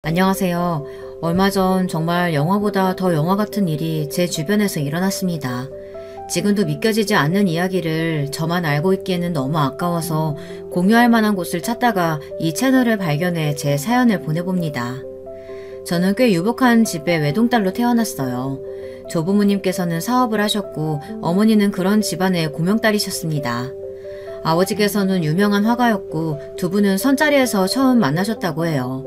안녕하세요. 얼마 전 정말 영화보다 더 영화 같은 일이 제 주변에서 일어났습니다. 지금도 믿겨지지 않는 이야기를 저만 알고 있기에는 너무 아까워서 공유할 만한 곳을 찾다가 이 채널을 발견해 제 사연을 보내봅니다. 저는 꽤 유복한 집에 외동딸로 태어났어요. 조부모님께서는 사업을 하셨고 어머니는 그런 집안의 고명딸이셨습니다. 아버지께서는 유명한 화가였고 두 분은 선자리에서 처음 만나셨다고 해요.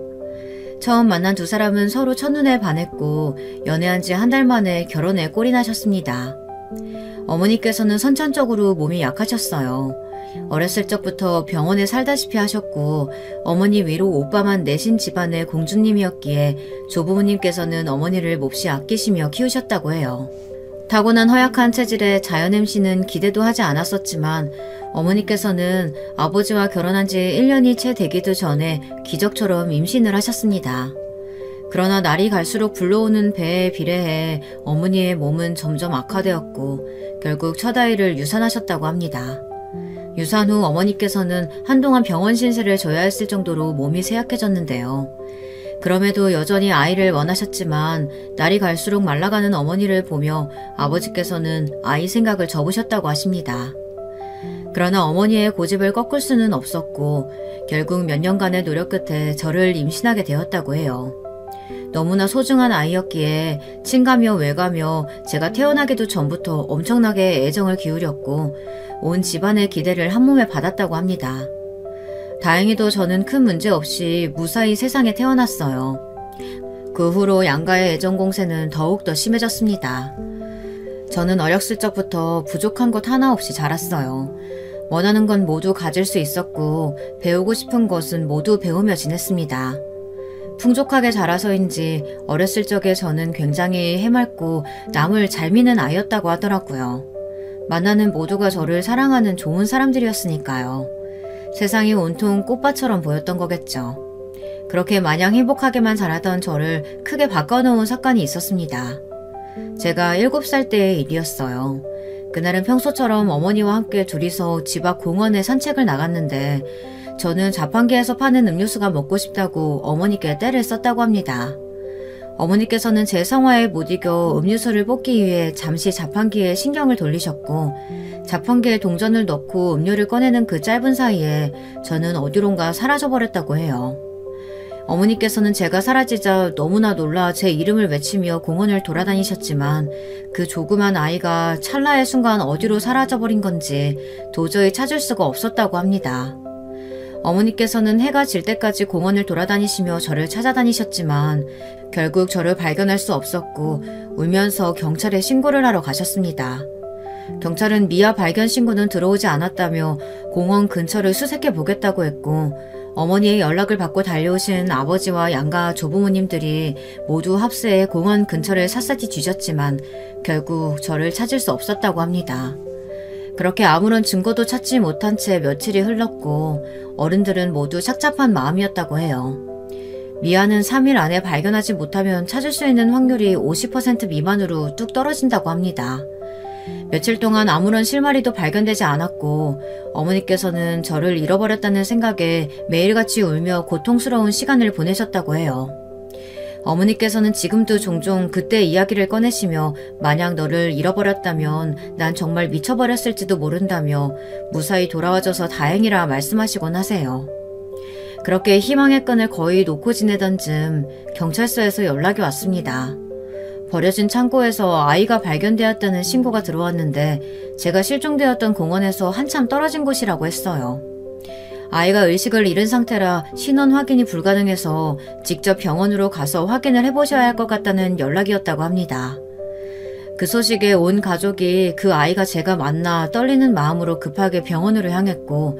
처음 만난 두 사람은 서로 첫눈에 반했고 연애한 지 한 달 만에 결혼에 꼴이 나셨습니다. 어머니께서는 선천적으로 몸이 약하셨어요. 어렸을 적부터 병원에 살다시피 하셨고 어머니 위로 오빠만 내신 집안의 공주님이었기에 조부모님께서는 어머니를 몹시 아끼시며 키우셨다고 해요. 타고난 허약한 체질에 자연 MC는 기대도 하지 않았었지만 어머니께서는 아버지와 결혼한 지 1년이 채 되기도 전에 기적처럼 임신을 하셨습니다. 그러나 날이 갈수록 불러오는 배에 비례해 어머니의 몸은 점점 악화되었고 결국 첫 아이를 유산하셨다고 합니다. 유산 후 어머니께서는 한동안 병원 신세를 져야 했을 정도로 몸이 쇠약해졌는데요. 그럼에도 여전히 아이를 원하셨지만 날이 갈수록 말라가는 어머니를 보며 아버지께서는 아이 생각을 접으셨다고 하십니다. 그러나 어머니의 고집을 꺾을 수는 없었고 결국 몇 년간의 노력 끝에 저를 임신하게 되었다고 해요. 너무나 소중한 아이였기에 친가며 외가며 제가 태어나기도 전부터 엄청나게 애정을 기울였고 온 집안의 기대를 한몸에 받았다고 합니다. 다행히도 저는 큰 문제 없이 무사히 세상에 태어났어요. 그 후로 양가의 애정 공세는 더욱더 심해졌습니다. 저는 어렸을 적부터 부족한 것 하나 없이 자랐어요. 원하는 건 모두 가질 수 있었고 배우고 싶은 것은 모두 배우며 지냈습니다. 풍족하게 자라서인지 어렸을 적에 저는 굉장히 해맑고 남을 잘 미는 아이였다고 하더라고요. 만나는 모두가 저를 사랑하는 좋은 사람들이었으니까요. 세상이 온통 꽃밭처럼 보였던 거겠죠. 그렇게 마냥 행복하게만 자라던 저를 크게 바꿔놓은 사건이 있었습니다. 제가 7살 때의 일이었어요. 그날은 평소처럼 어머니와 함께 둘이서 집 앞 공원에 산책을 나갔는데 저는 자판기에서 파는 음료수가 먹고 싶다고 어머니께 떼를 썼다고 합니다. 어머니께서는 제 성화에 못 이겨 음료수를 뽑기 위해 잠시 자판기에 신경을 돌리셨고 자판기에 동전을 넣고 음료를 꺼내는 그 짧은 사이에 저는 어디론가 사라져버렸다고 해요. 어머니께서는 제가 사라지자 너무나 놀라 제 이름을 외치며 공원을 돌아다니셨지만 그 조그만 아이가 찰나의 순간 어디로 사라져버린 건지 도저히 찾을 수가 없었다고 합니다. 어머니께서는 해가 질 때까지 공원을 돌아다니시며 저를 찾아다니셨지만 결국 저를 발견할 수 없었고 울면서 경찰에 신고를 하러 가셨습니다. 경찰은 미아 발견 신고는 들어오지 않았다며 공원 근처를 수색해 보겠다고 했고 어머니의 연락을 받고 달려오신 아버지와 양가 조부모님들이 모두 합세해 공원 근처를 샅샅이 뒤졌지만 결국 저를 찾을 수 없었다고 합니다. 그렇게 아무런 증거도 찾지 못한 채 며칠이 흘렀고 어른들은 모두 착잡한 마음이었다고 해요. 미아는 3일 안에 발견하지 못하면 찾을 수 있는 확률이 50% 미만으로 뚝 떨어진다고 합니다. 며칠 동안 아무런 실마리도 발견되지 않았고 어머니께서는 저를 잃어버렸다는 생각에 매일같이 울며 고통스러운 시간을 보내셨다고 해요. 어머니께서는 지금도 종종 그때 이야기를 꺼내시며 만약 너를 잃어버렸다면 난 정말 미쳐버렸을지도 모른다며 무사히 돌아와줘서 다행이라 말씀하시곤 하세요. 그렇게 희망의 끈을 거의 놓고 지내던 즈음 경찰서에서 연락이 왔습니다. 버려진 창고에서 아이가 발견되었다는 신고가 들어왔는데 제가 실종되었던 공원에서 한참 떨어진 곳이라고 했어요. 아이가 의식을 잃은 상태라 신원 확인이 불가능해서 직접 병원으로 가서 확인을 해보셔야 할 것 같다는 연락이었다고 합니다. 그 소식에 온 가족이 그 아이가 제가 맞나 떨리는 마음으로 급하게 병원으로 향했고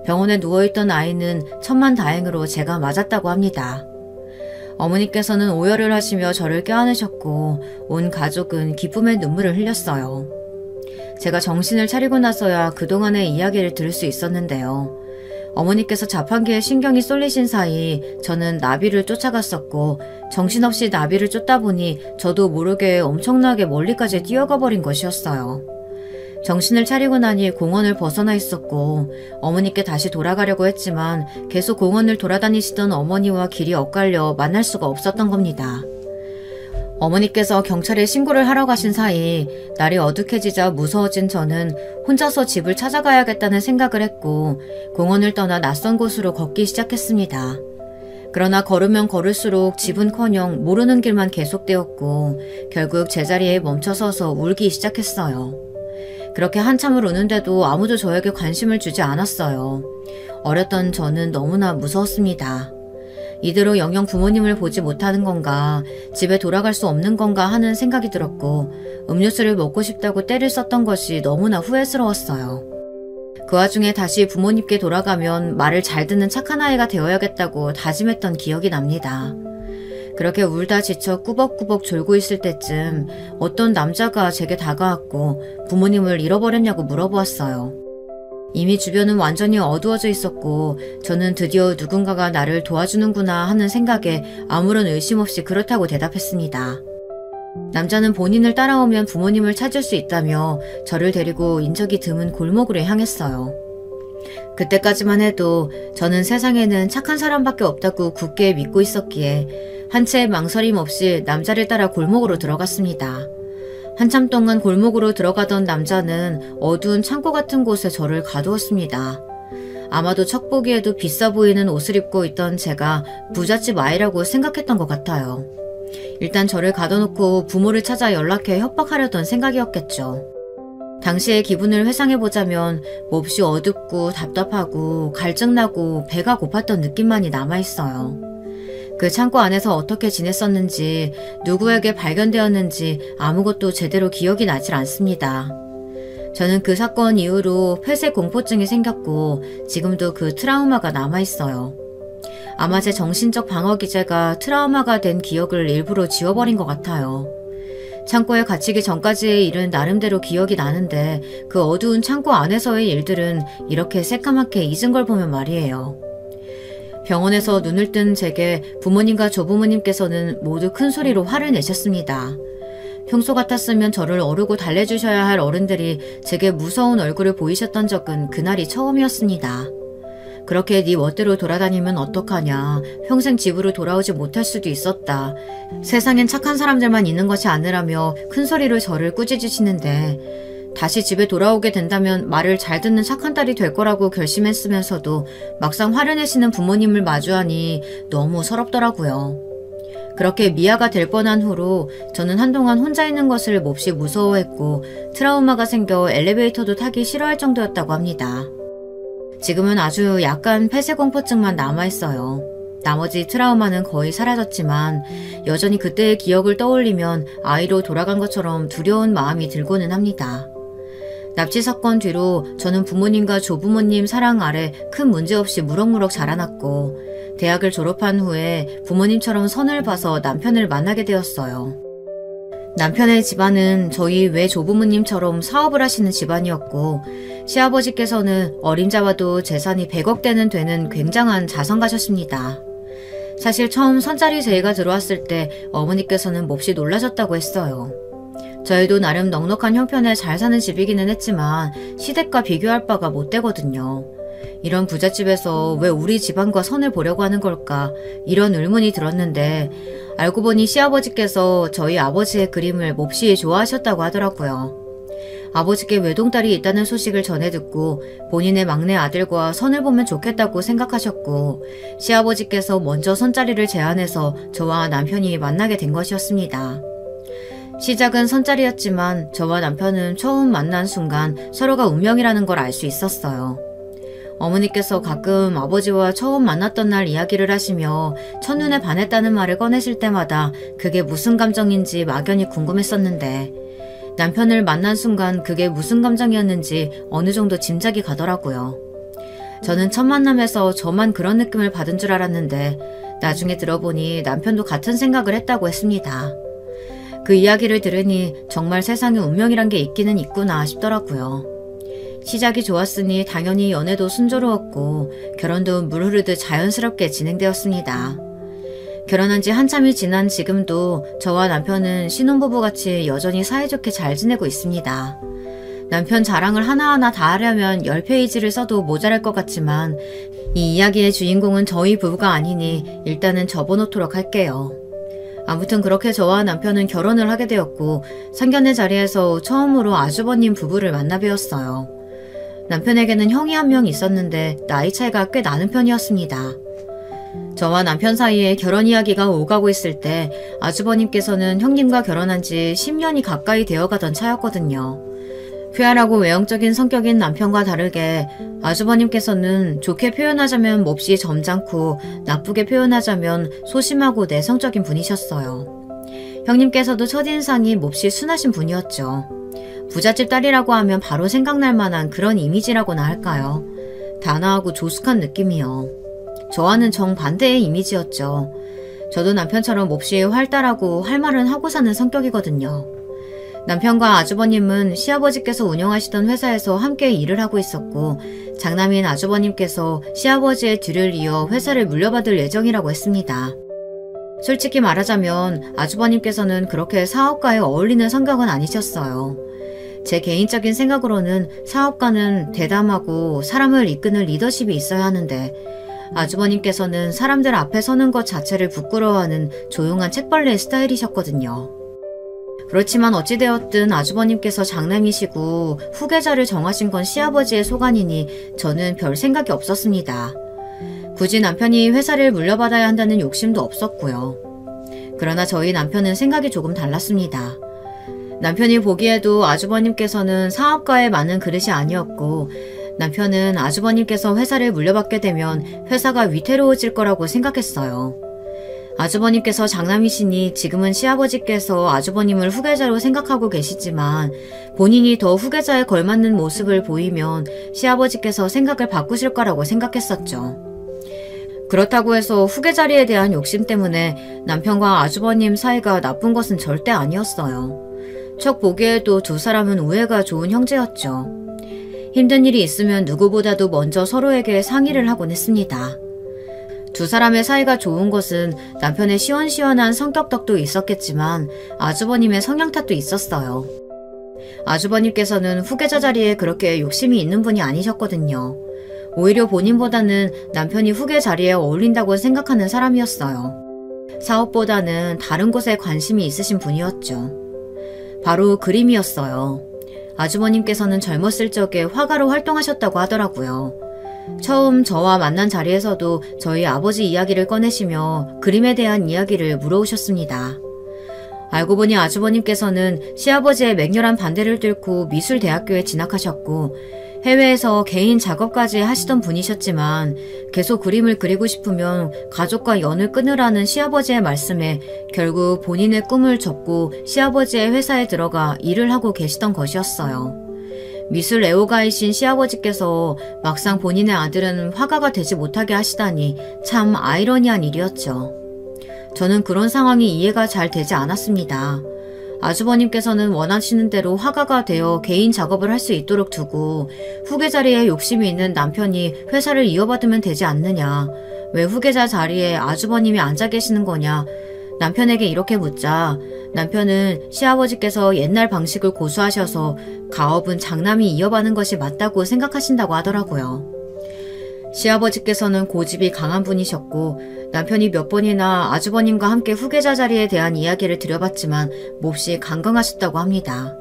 병원에 누워있던 아이는 천만다행으로 제가 맞았다고 합니다. 어머니께서는 오열을 하시며 저를 껴안으셨고 온 가족은 기쁨의 눈물을 흘렸어요. 제가 정신을 차리고 나서야 그동안의 이야기를 들을 수 있었는데요. 어머니께서 자판기에 신경이 쏠리신 사이 저는 나비를 쫓아갔었고 정신없이 나비를 쫓다 보니 저도 모르게 엄청나게 멀리까지 뛰어가 버린 것이었어요. 정신을 차리고 나니 공원을 벗어나 있었고 어머니께 다시 돌아가려고 했지만 계속 공원을 돌아다니시던 어머니와 길이 엇갈려 만날 수가 없었던 겁니다. 어머니께서 경찰에 신고를 하러 가신 사이 날이 어둑해지자 무서워진 저는 혼자서 집을 찾아가야겠다는 생각을 했고 공원을 떠나 낯선 곳으로 걷기 시작했습니다. 그러나 걸으면 걸을수록 집은커녕 모르는 길만 계속되었고 결국 제자리에 멈춰서서 울기 시작했어요. 그렇게 한참을 우는데도 아무도 저에게 관심을 주지 않았어요. 어렸던 저는 너무나 무서웠습니다. 이대로 영영 부모님을 보지 못하는 건가, 집에 돌아갈 수 없는 건가 하는 생각이 들었고 음료수를 먹고 싶다고 떼를 썼던 것이 너무나 후회스러웠어요. 그 와중에 다시 부모님께 돌아가면 말을 잘 듣는 착한 아이가 되어야겠다고 다짐했던 기억이 납니다. 그렇게 울다 지쳐 꾸벅꾸벅 졸고 있을 때쯤 어떤 남자가 제게 다가왔고 부모님을 잃어버렸냐고 물어보았어요. 이미 주변은 완전히 어두워져 있었고 저는 드디어 누군가가 나를 도와주는구나 하는 생각에 아무런 의심 없이 그렇다고 대답했습니다. 남자는 본인을 따라오면 부모님을 찾을 수 있다며 저를 데리고 인적이 드문 골목으로 향했어요. 그때까지만 해도 저는 세상에는 착한 사람밖에 없다고 굳게 믿고 있었기에 한 채의 망설임 없이 남자를 따라 골목으로 들어갔습니다. 한참 동안 골목으로 들어가던 남자는 어두운 창고 같은 곳에 저를 가두었습니다. 아마도 척 보기에도 비싸 보이는 옷을 입고 있던 제가 부잣집 아이라고 생각했던 것 같아요. 일단 저를 가둬놓고 부모를 찾아 연락해 협박하려던 생각이었겠죠. 당시의 기분을 회상해보자면 몹시 어둡고 답답하고 갈증나고 배가 고팠던 느낌만이 남아있어요. 그 창고 안에서 어떻게 지냈었는지 누구에게 발견되었는지 아무것도 제대로 기억이 나질 않습니다. 저는 그 사건 이후로 폐쇄 공포증이 생겼고 지금도 그 트라우마가 남아있어요. 아마 제 정신적 방어 기제가 트라우마가 된 기억을 일부러 지워버린 것 같아요. 창고에 갇히기 전까지의 일은 나름대로 기억이 나는데 그 어두운 창고 안에서의 일들은 이렇게 새까맣게 잊은 걸 보면 말이에요. 병원에서 눈을 뜬 제게 부모님과 조부모님께서는 모두 큰 소리로 화를 내셨습니다. 평소 같았으면 저를 어르고 달래주셔야 할 어른들이 제게 무서운 얼굴을 보이셨던 적은 그날이 처음이었습니다. 그렇게 네 멋대로 돌아다니면 어떡하냐. 평생 집으로 돌아오지 못할 수도 있었다. 세상엔 착한 사람들만 있는 것이 아니라며 큰 소리로 저를 꾸짖으시는데 다시 집에 돌아오게 된다면 말을 잘 듣는 착한 딸이 될 거라고 결심했으면서도 막상 화를 내시는 부모님을 마주하니 너무 서럽더라고요. 그렇게 미아가 될 뻔한 후로 저는 한동안 혼자 있는 것을 몹시 무서워했고 트라우마가 생겨 엘리베이터도 타기 싫어할 정도였다고 합니다. 지금은 아주 약간 폐쇄공포증만 남아있어요. 나머지 트라우마는 거의 사라졌지만 여전히 그때의 기억을 떠올리면 아이로 돌아간 것처럼 두려운 마음이 들고는 합니다. 납치 사건 뒤로 저는 부모님과 조부모님 사랑 아래 큰 문제 없이 무럭무럭 자라났고 대학을 졸업한 후에 부모님처럼 선을 봐서 남편을 만나게 되었어요. 남편의 집안은 저희 외조부모님처럼 사업을 하시는 집안이었고 시아버지께서는 어림잡아도 재산이 100억대는 되는 굉장한 자산가셨습니다. 사실 처음 선짜리 제의가 들어왔을 때 어머니께서는 몹시 놀라셨다고 했어요. 저희도 나름 넉넉한 형편에 잘 사는 집이기는 했지만 시댁과 비교할 바가 못 되거든요. 이런 부잣집에서 왜 우리 집안과 선을 보려고 하는 걸까 이런 의문이 들었는데 알고 보니 시아버지께서 저희 아버지의 그림을 몹시 좋아하셨다고 하더라고요. 아버지께 외동딸이 있다는 소식을 전해 듣고 본인의 막내 아들과 선을 보면 좋겠다고 생각하셨고 시아버지께서 먼저 선자리를 제안해서 저와 남편이 만나게 된 것이었습니다. 시작은 선자리였지만 저와 남편은 처음 만난 순간 서로가 운명이라는 걸 알 수 있었어요. 어머니께서 가끔 아버지와 처음 만났던 날 이야기를 하시며 첫눈에 반했다는 말을 꺼내실 때마다 그게 무슨 감정인지 막연히 궁금했었는데 남편을 만난 순간 그게 무슨 감정이었는지 어느 정도 짐작이 가더라고요. 저는 첫 만남에서 저만 그런 느낌을 받은 줄 알았는데 나중에 들어보니 남편도 같은 생각을 했다고 했습니다. 그 이야기를 들으니 정말 세상에 운명이란 게 있기는 있구나 싶더라고요. 시작이 좋았으니 당연히 연애도 순조로웠고 결혼도 물 흐르듯 자연스럽게 진행되었습니다. 결혼한 지 한참이 지난 지금도 저와 남편은 신혼부부같이 여전히 사이좋게 잘 지내고 있습니다. 남편 자랑을 하나하나 다 하려면 10페이지를 써도 모자랄 것 같지만 이 이야기의 주인공은 저희 부부가 아니니 일단은 접어놓도록 할게요. 아무튼 그렇게 저와 남편은 결혼을 하게 되었고 상견례 자리에서 처음으로 아주버님 부부를 만나 뵈었어요. 남편에게는 형이 한 명 있었는데 나이 차이가 꽤 나는 편이었습니다. 저와 남편 사이에 결혼 이야기가 오가고 있을 때 아주버님께서는 형님과 결혼한 지 10년이 가까이 되어가던 차였거든요. 쾌활하고 외형적인 성격인 남편과 다르게 아주버님께서는 좋게 표현하자면 몹시 점잖고 나쁘게 표현하자면 소심하고 내성적인 분이셨어요. 형님께서도 첫인상이 몹시 순하신 분이었죠. 부잣집 딸이라고 하면 바로 생각날 만한 그런 이미지라고나 할까요? 단아하고 조숙한 느낌이요. 저와는 정반대의 이미지였죠. 저도 남편처럼 몹시 활달하고 할 말은 하고 사는 성격이거든요. 남편과 아주버님은 시아버지께서 운영하시던 회사에서 함께 일을 하고 있었고 장남인 아주버님께서 시아버지의 뒤를 이어 회사를 물려받을 예정이라고 했습니다. 솔직히 말하자면 아주버님께서는 그렇게 사업가에 어울리는 성격은 아니셨어요. 제 개인적인 생각으로는 사업가는 대담하고 사람을 이끄는 리더십이 있어야 하는데 아주버님께서는 사람들 앞에 서는 것 자체를 부끄러워하는 조용한 책벌레 스타일이셨거든요. 그렇지만 어찌되었든 아주버님께서 장남이시고 후계자를 정하신 건 시아버지의 소관이니 저는 별 생각이 없었습니다. 굳이 남편이 회사를 물려받아야 한다는 욕심도 없었고요. 그러나 저희 남편은 생각이 조금 달랐습니다. 남편이 보기에도 아주버님께서는 사업가에 맞는 그릇이 아니었고 남편은 아주버님께서 회사를 물려받게 되면 회사가 위태로워질 거라고 생각했어요. 아주버님께서 장남이시니 지금은 시아버지께서 아주버님을 후계자로 생각하고 계시지만 본인이 더 후계자에 걸맞는 모습을 보이면 시아버지께서 생각을 바꾸실 거라고 생각했었죠. 그렇다고 해서 후계 자리에 대한 욕심 때문에 남편과 아주버님 사이가 나쁜 것은 절대 아니었어요. 척 보기에도 두 사람은 우애가 좋은 형제였죠. 힘든 일이 있으면 누구보다도 먼저 서로에게 상의를 하곤 했습니다. 두 사람의 사이가 좋은 것은 남편의 시원시원한 성격 덕도 있었겠지만 아주버님의 성향 탓도 있었어요. 아주버님께서는 후계자 자리에 그렇게 욕심이 있는 분이 아니셨거든요. 오히려 본인보다는 남편이 후계 자리에 어울린다고 생각하는 사람이었어요. 사업보다는 다른 곳에 관심이 있으신 분이었죠. 바로 그림이었어요. 아주버님께서는 젊었을 적에 화가로 활동하셨다고 하더라고요. 처음 저와 만난 자리에서도 저희 아버지 이야기를 꺼내시며 그림에 대한 이야기를 물어오셨습니다. 알고 보니 아주버님께서는 시아버지의 맹렬한 반대를 뚫고 미술대학교에 진학하셨고 해외에서 개인 작업까지 하시던 분이셨지만 계속 그림을 그리고 싶으면 가족과 연을 끊으라는 시아버지의 말씀에 결국 본인의 꿈을 접고 시아버지의 회사에 들어가 일을 하고 계시던 것이었어요. 미술 애호가이신 시아버지께서 막상 본인의 아들은 화가가 되지 못하게 하시다니 참 아이러니한 일이었죠. 저는 그런 상황이 이해가 잘 되지 않았습니다. 아주버님께서는 원하시는 대로 화가가 되어 개인 작업을 할 수 있도록 두고 후계 자리에 욕심이 있는 남편이 회사를 이어받으면 되지 않느냐. 왜 후계자 자리에 아주버님이 앉아 계시는 거냐. 남편에게 이렇게 묻자 남편은 시아버지께서 옛날 방식을 고수하셔서 가업은 장남이 이어받는 것이 맞다고 생각하신다고 하더라고요. 시아버지께서는 고집이 강한 분이셨고 남편이 몇 번이나 아주버님과 함께 후계자 자리에 대한 이야기를 드려봤지만 몹시 강경하셨다고 합니다.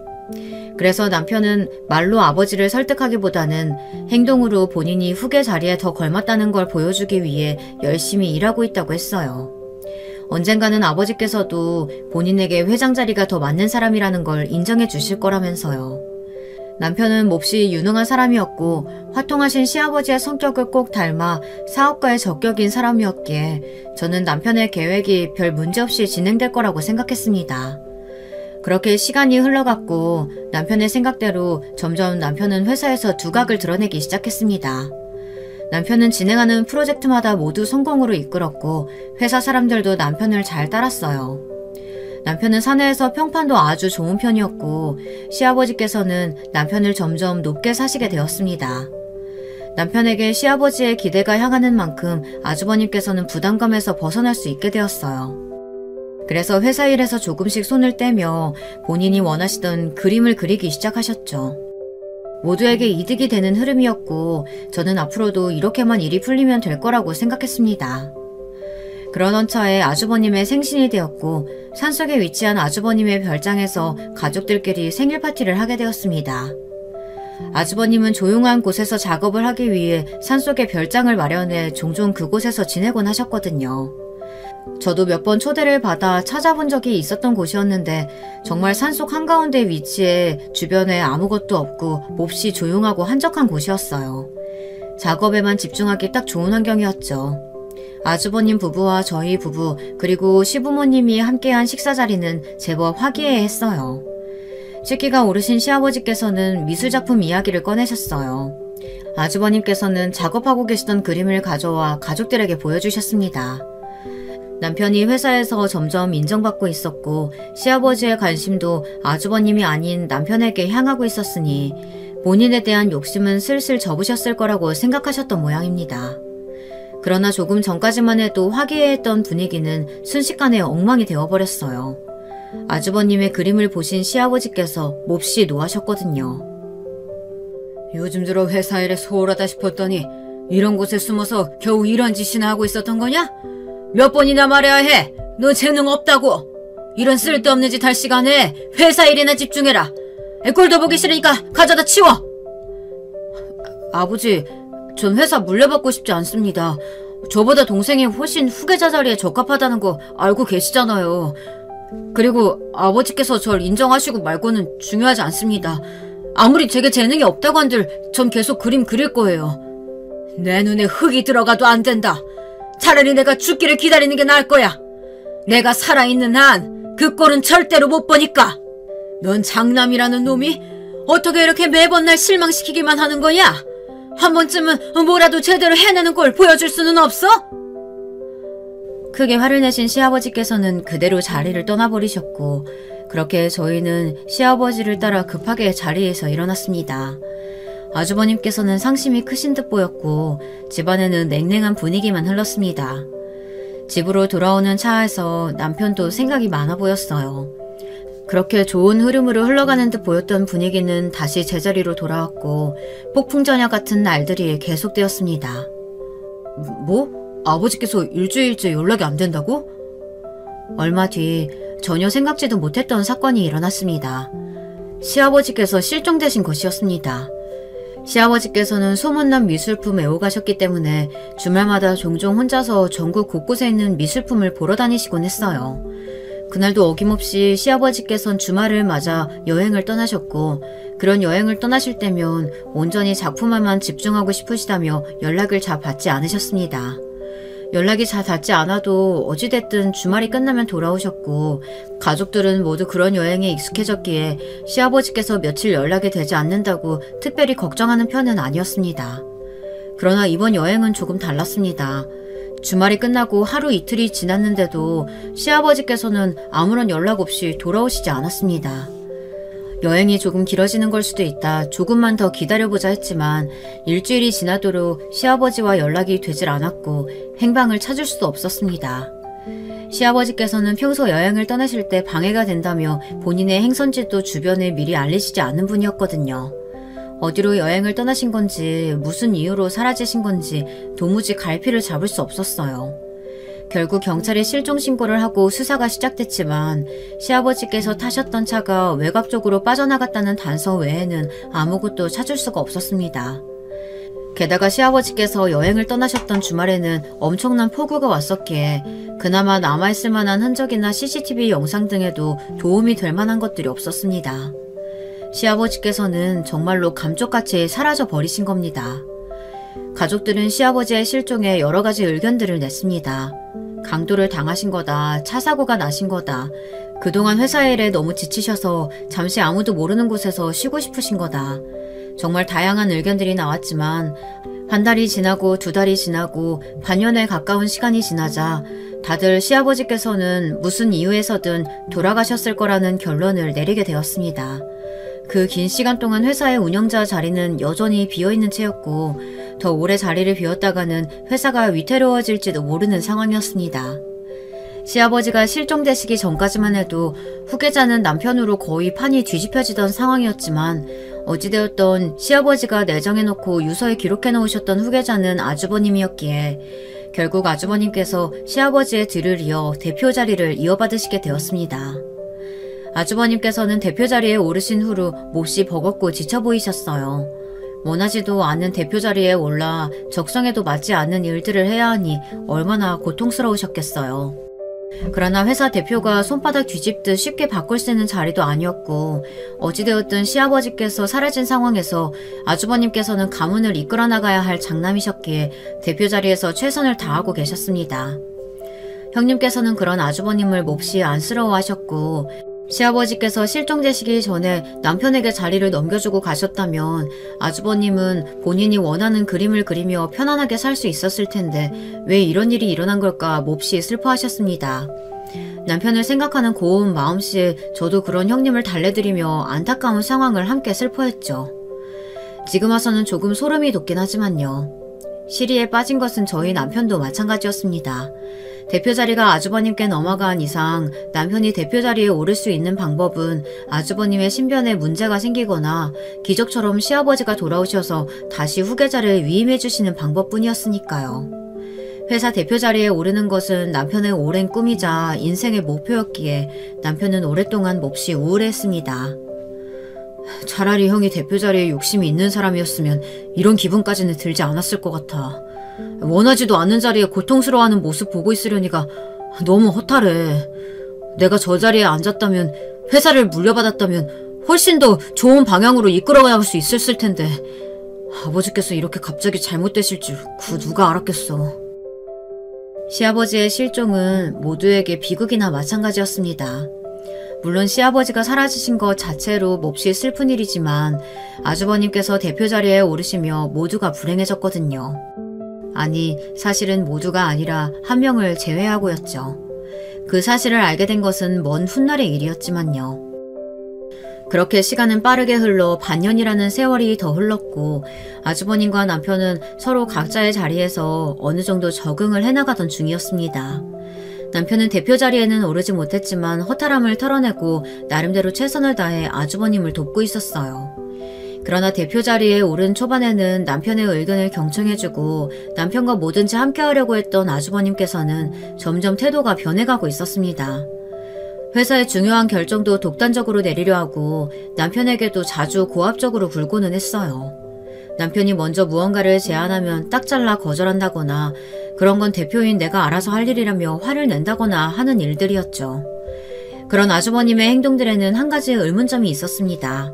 그래서 남편은 말로 아버지를 설득하기보다는 행동으로 본인이 후계 자리에 더 걸맞다는 걸 보여주기 위해 열심히 일하고 있다고 했어요. 언젠가는 아버지께서도 본인에게 회장 자리가 더 맞는 사람이라는 걸 인정해 주실 거라면서요. 남편은 몹시 유능한 사람이었고 화통하신 시아버지의 성격을 꼭 닮아 사업가의 적격인 사람이었기에 저는 남편의 계획이 별 문제없이 진행될 거라고 생각했습니다. 그렇게 시간이 흘러갔고 남편의 생각대로 점점 남편은 회사에서 두각을 드러내기 시작했습니다. 남편은 진행하는 프로젝트마다 모두 성공으로 이끌었고 회사 사람들도 남편을 잘 따랐어요. 남편은 사내에서 평판도 아주 좋은 편이었고 시아버지께서는 남편을 점점 높게 사시게 되었습니다. 남편에게 시아버지의 기대가 향하는 만큼 아주버님께서는 부담감에서 벗어날 수 있게 되었어요. 그래서 회사 일에서 조금씩 손을 떼며 본인이 원하시던 그림을 그리기 시작하셨죠. 모두에게 이득이 되는 흐름이었고 저는 앞으로도 이렇게만 일이 풀리면 될 거라고 생각했습니다. 그러던 차에 아주버님의 생신이 되었고 산속에 위치한 아주버님의 별장에서 가족들끼리 생일 파티를 하게 되었습니다. 아주버님은 조용한 곳에서 작업을 하기 위해 산속에 별장을 마련해 종종 그곳에서 지내곤 하셨거든요. 저도 몇 번 초대를 받아 찾아본 적이 있었던 곳이었는데 정말 산속 한가운데 위치해 주변에 아무것도 없고 몹시 조용하고 한적한 곳이었어요. 작업에만 집중하기 딱 좋은 환경이었죠. 아주버님 부부와 저희 부부 그리고 시부모님이 함께한 식사 자리는 제법 화기애애했어요. 식기가 오르신 시아버지께서는 미술작품 이야기를 꺼내셨어요. 아주버님께서는 작업하고 계시던 그림을 가져와 가족들에게 보여주셨습니다. 남편이 회사에서 점점 인정받고 있었고 시아버지의 관심도 아주버님이 아닌 남편에게 향하고 있었으니 본인에 대한 욕심은 슬슬 접으셨을 거라고 생각하셨던 모양입니다. 그러나 조금 전까지만 해도 화기애애했던 분위기는 순식간에 엉망이 되어버렸어요. 아주버님의 그림을 보신 시아버지께서 몹시 노하셨거든요. 요즘 들어 회사 일에 소홀하다 싶었더니 이런 곳에 숨어서 겨우 이런 짓이나 하고 있었던 거냐? 몇 번이나 말해야 해. 너 재능 없다고. 이런 쓸데없는 짓 할 시간에 회사 일이나 집중해라. 꼴도 보기 싫으니까 가져다 치워. 아버지, 전 회사 물려받고 싶지 않습니다. 저보다 동생이 훨씬 후계자 자리에 적합하다는 거 알고 계시잖아요. 그리고 아버지께서 절 인정하시고 말고는 중요하지 않습니다. 아무리 제게 재능이 없다고 한들 전 계속 그림 그릴 거예요. 내 눈에 흙이 들어가도 안 된다. 차라리 내가 죽기를 기다리는 게 나을 거야. 내가 살아있는 한 그 꼴은 절대로 못 보니까. 넌 장남이라는 놈이 어떻게 이렇게 매번 날 실망시키기만 하는 거야? 한 번쯤은 뭐라도 제대로 해내는 걸 보여줄 수는 없어? 크게 화를 내신 시아버지께서는 그대로 자리를 떠나버리셨고 그렇게 저희는 시아버지를 따라 급하게 자리에서 일어났습니다. 아주버님께서는 상심이 크신 듯 보였고 집안에는 냉랭한 분위기만 흘렀습니다. 집으로 돌아오는 차에서 남편도 생각이 많아 보였어요. 그렇게 좋은 흐름으로 흘러가는 듯 보였던 분위기는 다시 제자리로 돌아왔고 폭풍전야 같은 날들이 계속되었습니다. 뭐? 아버지께서 일주일째 연락이 안 된다고? 얼마 뒤 전혀 생각지도 못했던 사건이 일어났습니다. 시아버지께서 실종되신 것이었습니다. 시아버지께서는 소문난 미술품 애호가셨기 때문에 주말마다 종종 혼자서 전국 곳곳에 있는 미술품을 보러 다니시곤 했어요. 그날도 어김없이 시아버지께서는 주말을 맞아 여행을 떠나셨고 그런 여행을 떠나실 때면 온전히 작품에만 집중하고 싶으시다며 연락을 잘 받지 않으셨습니다. 연락이 잘 닿지 않아도 어찌됐든 주말이 끝나면 돌아오셨고 가족들은 모두 그런 여행에 익숙해졌기에 시아버지께서 며칠 연락이 되지 않는다고 특별히 걱정하는 편은 아니었습니다. 그러나 이번 여행은 조금 달랐습니다. 주말이 끝나고 하루 이틀이 지났는데도 시아버지께서는 아무런 연락 없이 돌아오시지 않았습니다. 여행이 조금 길어지는 걸 수도 있다. 조금만 더 기다려보자 했지만 일주일이 지나도록 시아버지와 연락이 되질 않았고 행방을 찾을 수도 없었습니다. 시아버지께서는 평소 여행을 떠나실 때 방해가 된다며 본인의 행선지도 주변에 미리 알리시지 않는 분이었거든요. 어디로 여행을 떠나신 건지 무슨 이유로 사라지신 건지 도무지 갈피를 잡을 수 없었어요. 결국 경찰에 실종 신고를 하고 수사가 시작됐지만 시아버지께서 타셨던 차가 외곽 쪽으로 빠져나갔다는 단서 외에는 아무것도 찾을 수가 없었습니다. 게다가 시아버지께서 여행을 떠나셨던 주말에는 엄청난 폭우가 왔었기에 그나마 남아있을 만한 흔적이나 CCTV 영상 등에도 도움이 될 만한 것들이 없었습니다. 시아버지께서는 정말로 감쪽같이 사라져 버리신 겁니다. 가족들은 시아버지의 실종에 여러 가지 의견들을 냈습니다. 강도를 당하신 거다, 차 사고가 나신 거다, 그동안 회사 일에 너무 지치셔서 잠시 아무도 모르는 곳에서 쉬고 싶으신 거다. 정말 다양한 의견들이 나왔지만 한 달이 지나고 두 달이 지나고 반년에 가까운 시간이 지나자 다들 시아버지께서는 무슨 이유에서든 돌아가셨을 거라는 결론을 내리게 되었습니다. 그 긴 시간 동안 회사의 운영자 자리는 여전히 비어있는 채였고 더 오래 자리를 비웠다가는 회사가 위태로워질지도 모르는 상황이었습니다. 시아버지가 실종되시기 전까지만 해도 후계자는 남편으로 거의 판이 뒤집혀지던 상황이었지만 어찌되었던 시아버지가 내정해놓고 유서에 기록해놓으셨던 후계자는 아주버님이었기에 결국 아주버님께서 시아버지의 뒤를 이어 대표 자리를 이어받으시게 되었습니다. 아주버님께서는 대표 자리에 오르신 후로 몹시 버겁고 지쳐 보이셨어요. 원하지도 않는 대표 자리에 올라 적성에도 맞지 않는 일들을 해야 하니 얼마나 고통스러우셨겠어요. 그러나 회사 대표가 손바닥 뒤집듯 쉽게 바꿀 수 있는 자리도 아니었고 어찌되었든 시아버지께서 사라진 상황에서 아주버님께서는 가문을 이끌어 나가야 할 장남이셨기에 대표 자리에서 최선을 다하고 계셨습니다. 형님께서는 그런 아주버님을 몹시 안쓰러워하셨고 시아버지께서 실종되시기 전에 남편에게 자리를 넘겨주고 가셨다면 아주버님은 본인이 원하는 그림을 그리며 편안하게 살 수 있었을 텐데 왜 이런 일이 일어난 걸까 몹시 슬퍼하셨습니다. 남편을 생각하는 고운 마음씨에 저도 그런 형님을 달래드리며 안타까운 상황을 함께 슬퍼했죠. 지금 와서는 조금 소름이 돋긴 하지만요. 시리에 빠진 것은 저희 남편도 마찬가지였습니다. 대표 자리가 아주버님께 넘어간 이상 남편이 대표 자리에 오를 수 있는 방법은 아주버님의 신변에 문제가 생기거나 기적처럼 시아버지가 돌아오셔서 다시 후계자를 위임해 주시는 방법뿐이었으니까요. 회사 대표 자리에 오르는 것은 남편의 오랜 꿈이자 인생의 목표였기에 남편은 오랫동안 몹시 우울했습니다. 차라리 형이 대표 자리에 욕심이 있는 사람이었으면 이런 기분까지는 들지 않았을 것 같아. 원하지도 않는 자리에 고통스러워하는 모습 보고 있으려니가 너무 허탈해. 내가 저 자리에 앉았다면, 회사를 물려받았다면 훨씬 더 좋은 방향으로 이끌어나갈 수 있었을 텐데 아버지께서 이렇게 갑자기 잘못되실 줄 누가 알았겠어. 시아버지의 실종은 모두에게 비극이나 마찬가지였습니다. 물론 시아버지가 사라지신 것 자체로 몹시 슬픈 일이지만 아주버님께서 대표 자리에 오르시며 모두가 불행해졌거든요. 아니, 사실은 모두가 아니라 한 명을 제외하고였죠. 그 사실을 알게 된 것은 먼 훗날의 일이었지만요. 그렇게 시간은 빠르게 흘러 반년이라는 세월이 더 흘렀고 아주버님과 남편은 서로 각자의 자리에서 어느 정도 적응을 해나가던 중이었습니다. 남편은 대표 자리에는 오르지 못했지만 허탈함을 털어내고 나름대로 최선을 다해 아주버님을 돕고 있었어요. 그러나 대표 자리에 오른 초반에는 남편의 의견을 경청해주고 남편과 뭐든지 함께하려고 했던 아주버님께서는 점점 태도가 변해가고 있었습니다. 회사의 중요한 결정도 독단적으로 내리려 하고 남편에게도 자주 고압적으로 굴고는 했어요. 남편이 먼저 무언가를 제안하면 딱 잘라 거절한다거나 그런 건 대표인 내가 알아서 할 일이라며 화를 낸다거나 하는 일들이었죠. 그런 아주버님의 행동들에는 한 가지 의문점이 있었습니다.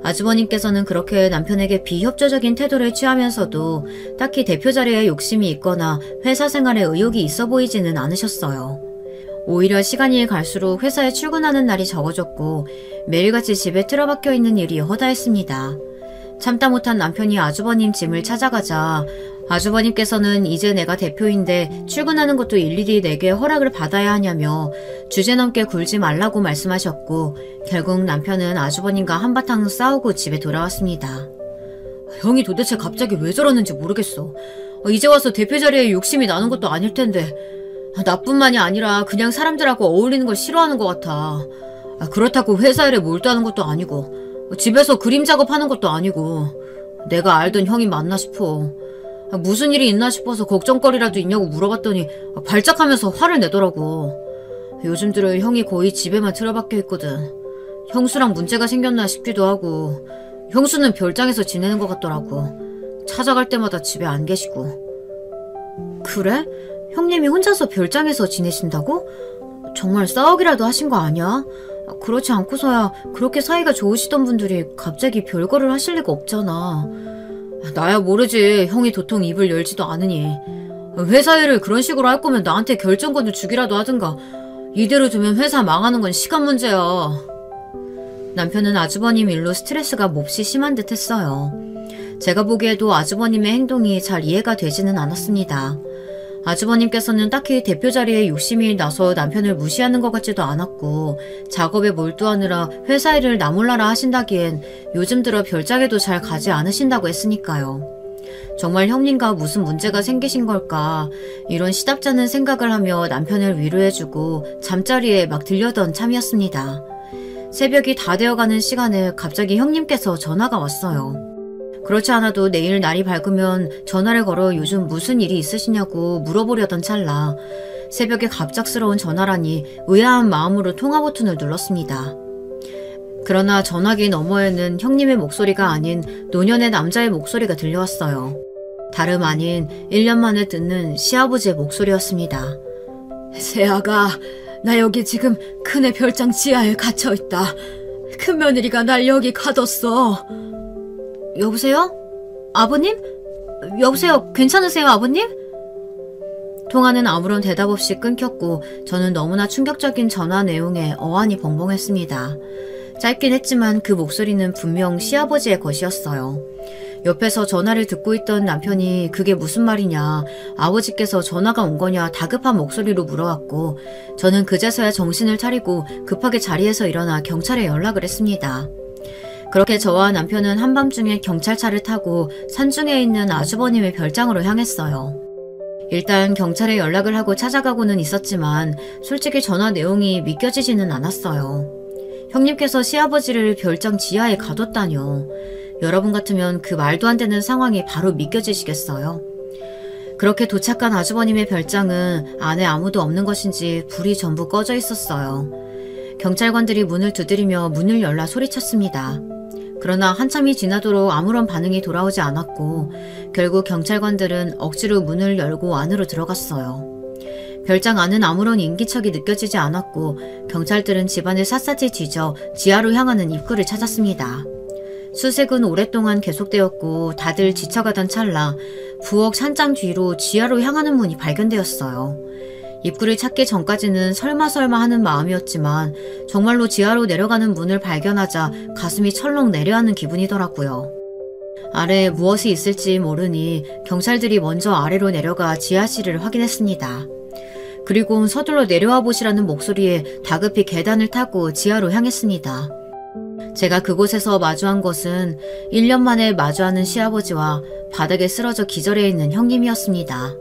아주버님께서는 그렇게 남편에게 비협조적인 태도를 취하면서도 딱히 대표 자리에 욕심이 있거나 회사 생활에 의욕이 있어 보이지는 않으셨어요. 오히려 시간이 갈수록 회사에 출근하는 날이 적어졌고 매일같이 집에 틀어박혀 있는 일이 허다했습니다. 참다 못한 남편이 아주버님 짐을 찾아가자 아주버님께서는 이제 내가 대표인데 출근하는 것도 일일이 내게 허락을 받아야 하냐며 주제넘게 굴지 말라고 말씀하셨고 결국 남편은 아주버님과 한바탕 싸우고 집에 돌아왔습니다. 형이 도대체 갑자기 왜 저러는지 모르겠어. 이제 와서 대표 자리에 욕심이 나는 것도 아닐 텐데 나뿐만이 아니라 그냥 사람들하고 어울리는 걸 싫어하는 것 같아. 그렇다고 회사 일에 몰두하는 것도 아니고 집에서 그림 작업하는 것도 아니고 내가 알던 형이 맞나 싶어. 무슨 일이 있나 싶어서 걱정거리라도 있냐고 물어봤더니 발작하면서 화를 내더라고. 요즘 들어 형이 거의 집에만 틀어박혀 있거든. 형수랑 문제가 생겼나 싶기도 하고 형수는 별장에서 지내는 것 같더라고. 찾아갈 때마다 집에 안 계시고. 그래? 형님이 혼자서 별장에서 지내신다고? 정말 싸우기라도 하신 거 아니야? 그렇지 않고서야 그렇게 사이가 좋으시던 분들이 갑자기 별거를 하실 리가 없잖아. 나야 모르지. 형이 도통 입을 열지도 않으니. 회사 일을 그런 식으로 할 거면 나한테 결정권을 주기라도 하든가. 이대로 두면 회사 망하는 건 시간 문제야. 남편은 아주버님 일로 스트레스가 몹시 심한 듯 했어요. 제가 보기에도 아주버님의 행동이 잘 이해가 되지는 않았습니다. 아주버님께서는 딱히 대표 자리에 욕심이 나서 남편을 무시하는 것 같지도 않았고 작업에 몰두하느라 회사 일을 나몰라라 하신다기엔 요즘 들어 별장에도 잘 가지 않으신다고 했으니까요. 정말 형님과 무슨 문제가 생기신 걸까 이런 시답잖은 생각을 하며 남편을 위로해주고 잠자리에 막 들려던 참이었습니다. 새벽이 다 되어가는 시간에 갑자기 형님께서 전화가 왔어요. 그렇지 않아도 내일 날이 밝으면 전화를 걸어 요즘 무슨 일이 있으시냐고 물어보려던 찰나 새벽에 갑작스러운 전화라니 의아한 마음으로 통화 버튼을 눌렀습니다. 그러나 전화기 너머에는 형님의 목소리가 아닌 노년의 남자의 목소리가 들려왔어요. 다름 아닌 1년 만에 듣는 시아버지의 목소리였습니다. 세아가, 나 여기 지금 큰애 별장 지하에 갇혀있다. 큰며느리가 날 여기 가뒀어. 여보세요? 아버님? 여보세요? 괜찮으세요, 아버님? 통화는 아무런 대답 없이 끊겼고 저는 너무나 충격적인 전화 내용에 어안이 벙벙했습니다. 짧긴 했지만 그 목소리는 분명 시아버지의 것이었어요. 옆에서 전화를 듣고 있던 남편이 그게 무슨 말이냐, 아버지께서 전화가 온 거냐 다급한 목소리로 물어왔고 저는 그제서야 정신을 차리고 급하게 자리에서 일어나 경찰에 연락을 했습니다. 그렇게 저와 남편은 한밤중에 경찰차를 타고 산중에 있는 아주버님의 별장으로 향했어요. 일단 경찰에 연락을 하고 찾아가고는 있었지만 솔직히 전화 내용이 믿겨지지는 않았어요. 형님께서 시아버지를 별장 지하에 가뒀다뇨. 여러분 같으면 그 말도 안 되는 상황이 바로 믿겨지시겠어요? 그렇게 도착한 아주버님의 별장은 안에 아무도 없는 것인지 불이 전부 꺼져 있었어요. 경찰관들이 문을 두드리며 문을 열라 소리쳤습니다. 그러나 한참이 지나도록 아무런 반응이 돌아오지 않았고 결국 경찰관들은 억지로 문을 열고 안으로 들어갔어요. 별장 안은 아무런 인기척이 느껴지지 않았고 경찰들은 집안을 샅샅이 뒤져 지하로 향하는 입구를 찾았습니다. 수색은 오랫동안 계속되었고 다들 지쳐가던 찰나 부엌 찬장 뒤로 지하로 향하는 문이 발견되었어요. 입구를 찾기 전까지는 설마 하는 마음이었지만 정말로 지하로 내려가는 문을 발견하자 가슴이 철렁 내려앉는 기분이더라고요. 아래에 무엇이 있을지 모르니 경찰들이 먼저 아래로 내려가 지하실을 확인했습니다. 그리고 서둘러 내려와 보시라는 목소리에 다급히 계단을 타고 지하로 향했습니다. 제가 그곳에서 마주한 것은 1년 만에 마주하는 시아버지와 바닥에 쓰러져 기절해 있는 형님이었습니다.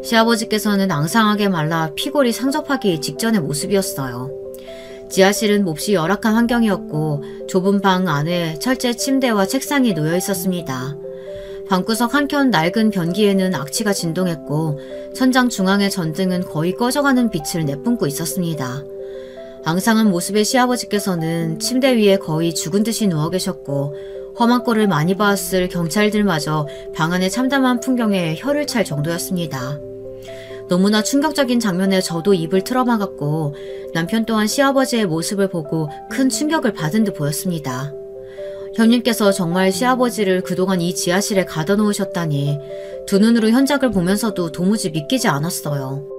시아버지께서는 앙상하게 말라 피골이 상접하기 직전의 모습이었어요. 지하실은 몹시 열악한 환경이었고 좁은 방 안에 철제 침대와 책상이 놓여 있었습니다. 방구석 한켠 낡은 변기에는 악취가 진동했고 천장 중앙의 전등은 거의 꺼져가는 빛을 내뿜고 있었습니다. 앙상한 모습의 시아버지께서는 침대 위에 거의 죽은 듯이 누워 계셨고 험한 꼴을 많이 봤을 경찰들마저 방 안의 참담한 풍경에 혀를 찰 정도였습니다. 너무나 충격적인 장면에 저도 입을 틀어막았고 남편 또한 시아버지의 모습을 보고 큰 충격을 받은 듯 보였습니다. 형님께서 정말 시아버지를 그동안 이 지하실에 가둬 놓으셨다니 두 눈으로 현장을 보면서도 도무지 믿기지 않았어요.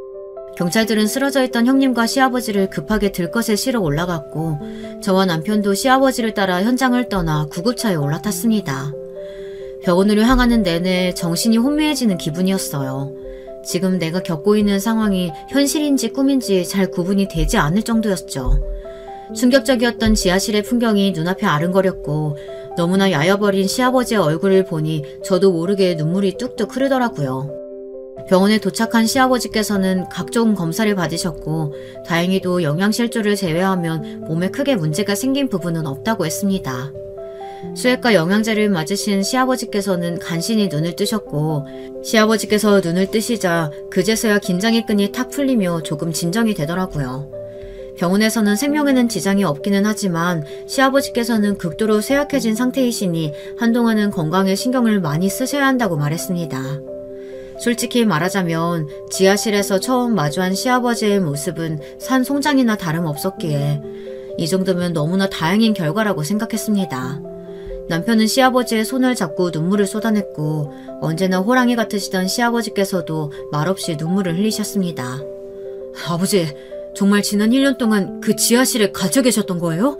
경찰들은 쓰러져 있던 형님과 시아버지를 급하게 들것에 실어 올라갔고 저와 남편도 시아버지를 따라 현장을 떠나 구급차에 올라탔습니다. 병원으로 향하는 내내 정신이 혼미해지는 기분이었어요. 지금 내가 겪고 있는 상황이 현실인지 꿈인지 잘 구분이 되지 않을 정도였죠. 충격적이었던 지하실의 풍경이 눈앞에 아른거렸고 너무나 야여버린 시아버지의 얼굴을 보니 저도 모르게 눈물이 뚝뚝 흐르더라고요. 병원에 도착한 시아버지께서는 각종 검사를 받으셨고 다행히도 영양실조를 제외하면 몸에 크게 문제가 생긴 부분은 없다고 했습니다. 수액과 영양제를 맞으신 시아버지께서는 간신히 눈을 뜨셨고 시아버지께서 눈을 뜨시자 그제서야 긴장의 끈이 탁 풀리며 조금 진정이 되더라고요. 병원에서는 생명에는 지장이 없기는 하지만 시아버지께서는 극도로 쇠약해진 상태이시니 한동안은 건강에 신경을 많이 쓰셔야 한다고 말했습니다. 솔직히 말하자면 지하실에서 처음 마주한 시아버지의 모습은 산 송장이나 다름없었기에 이 정도면 너무나 다행인 결과라고 생각했습니다. 남편은 시아버지의 손을 잡고 눈물을 쏟아냈고 언제나 호랑이 같으시던 시아버지께서도 말없이 눈물을 흘리셨습니다. 아버지, 정말 지난 1년 동안 그 지하실에 갇혀 계셨던 거예요?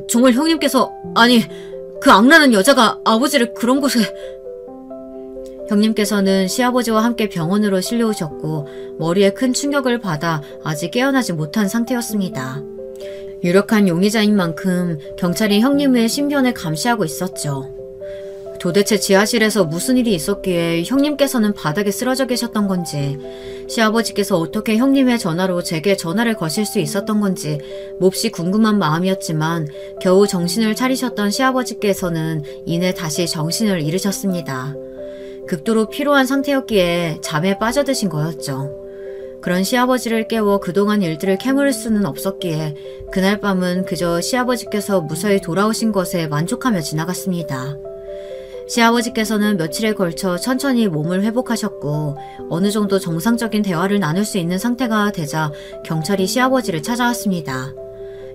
정말 형님께서, 아니, 그 악랄한 여자가 아버지를 그런 곳에... 형님께서는 시아버지와 함께 병원으로 실려오셨고 머리에 큰 충격을 받아 아직 깨어나지 못한 상태였습니다. 유력한 용의자인 만큼 경찰이 형님의 신변을 감시하고 있었죠. 도대체 지하실에서 무슨 일이 있었기에 형님께서는 바닥에 쓰러져 계셨던 건지 시아버지께서 어떻게 형님의 전화로 제게 전화를 거실 수 있었던 건지 몹시 궁금한 마음이었지만 겨우 정신을 차리셨던 시아버지께서는 이내 다시 정신을 잃으셨습니다. 극도로 피로한 상태였기에 잠에 빠져드신 거였죠. 그런 시아버지를 깨워 그동안 일들을 캐물을 수는 없었기에 그날 밤은 그저 시아버지께서 무사히 돌아오신 것에 만족하며 지나갔습니다. 시아버지께서는 며칠에 걸쳐 천천히 몸을 회복하셨고 어느 정도 정상적인 대화를 나눌 수 있는 상태가 되자 경찰이 시아버지를 찾아왔습니다.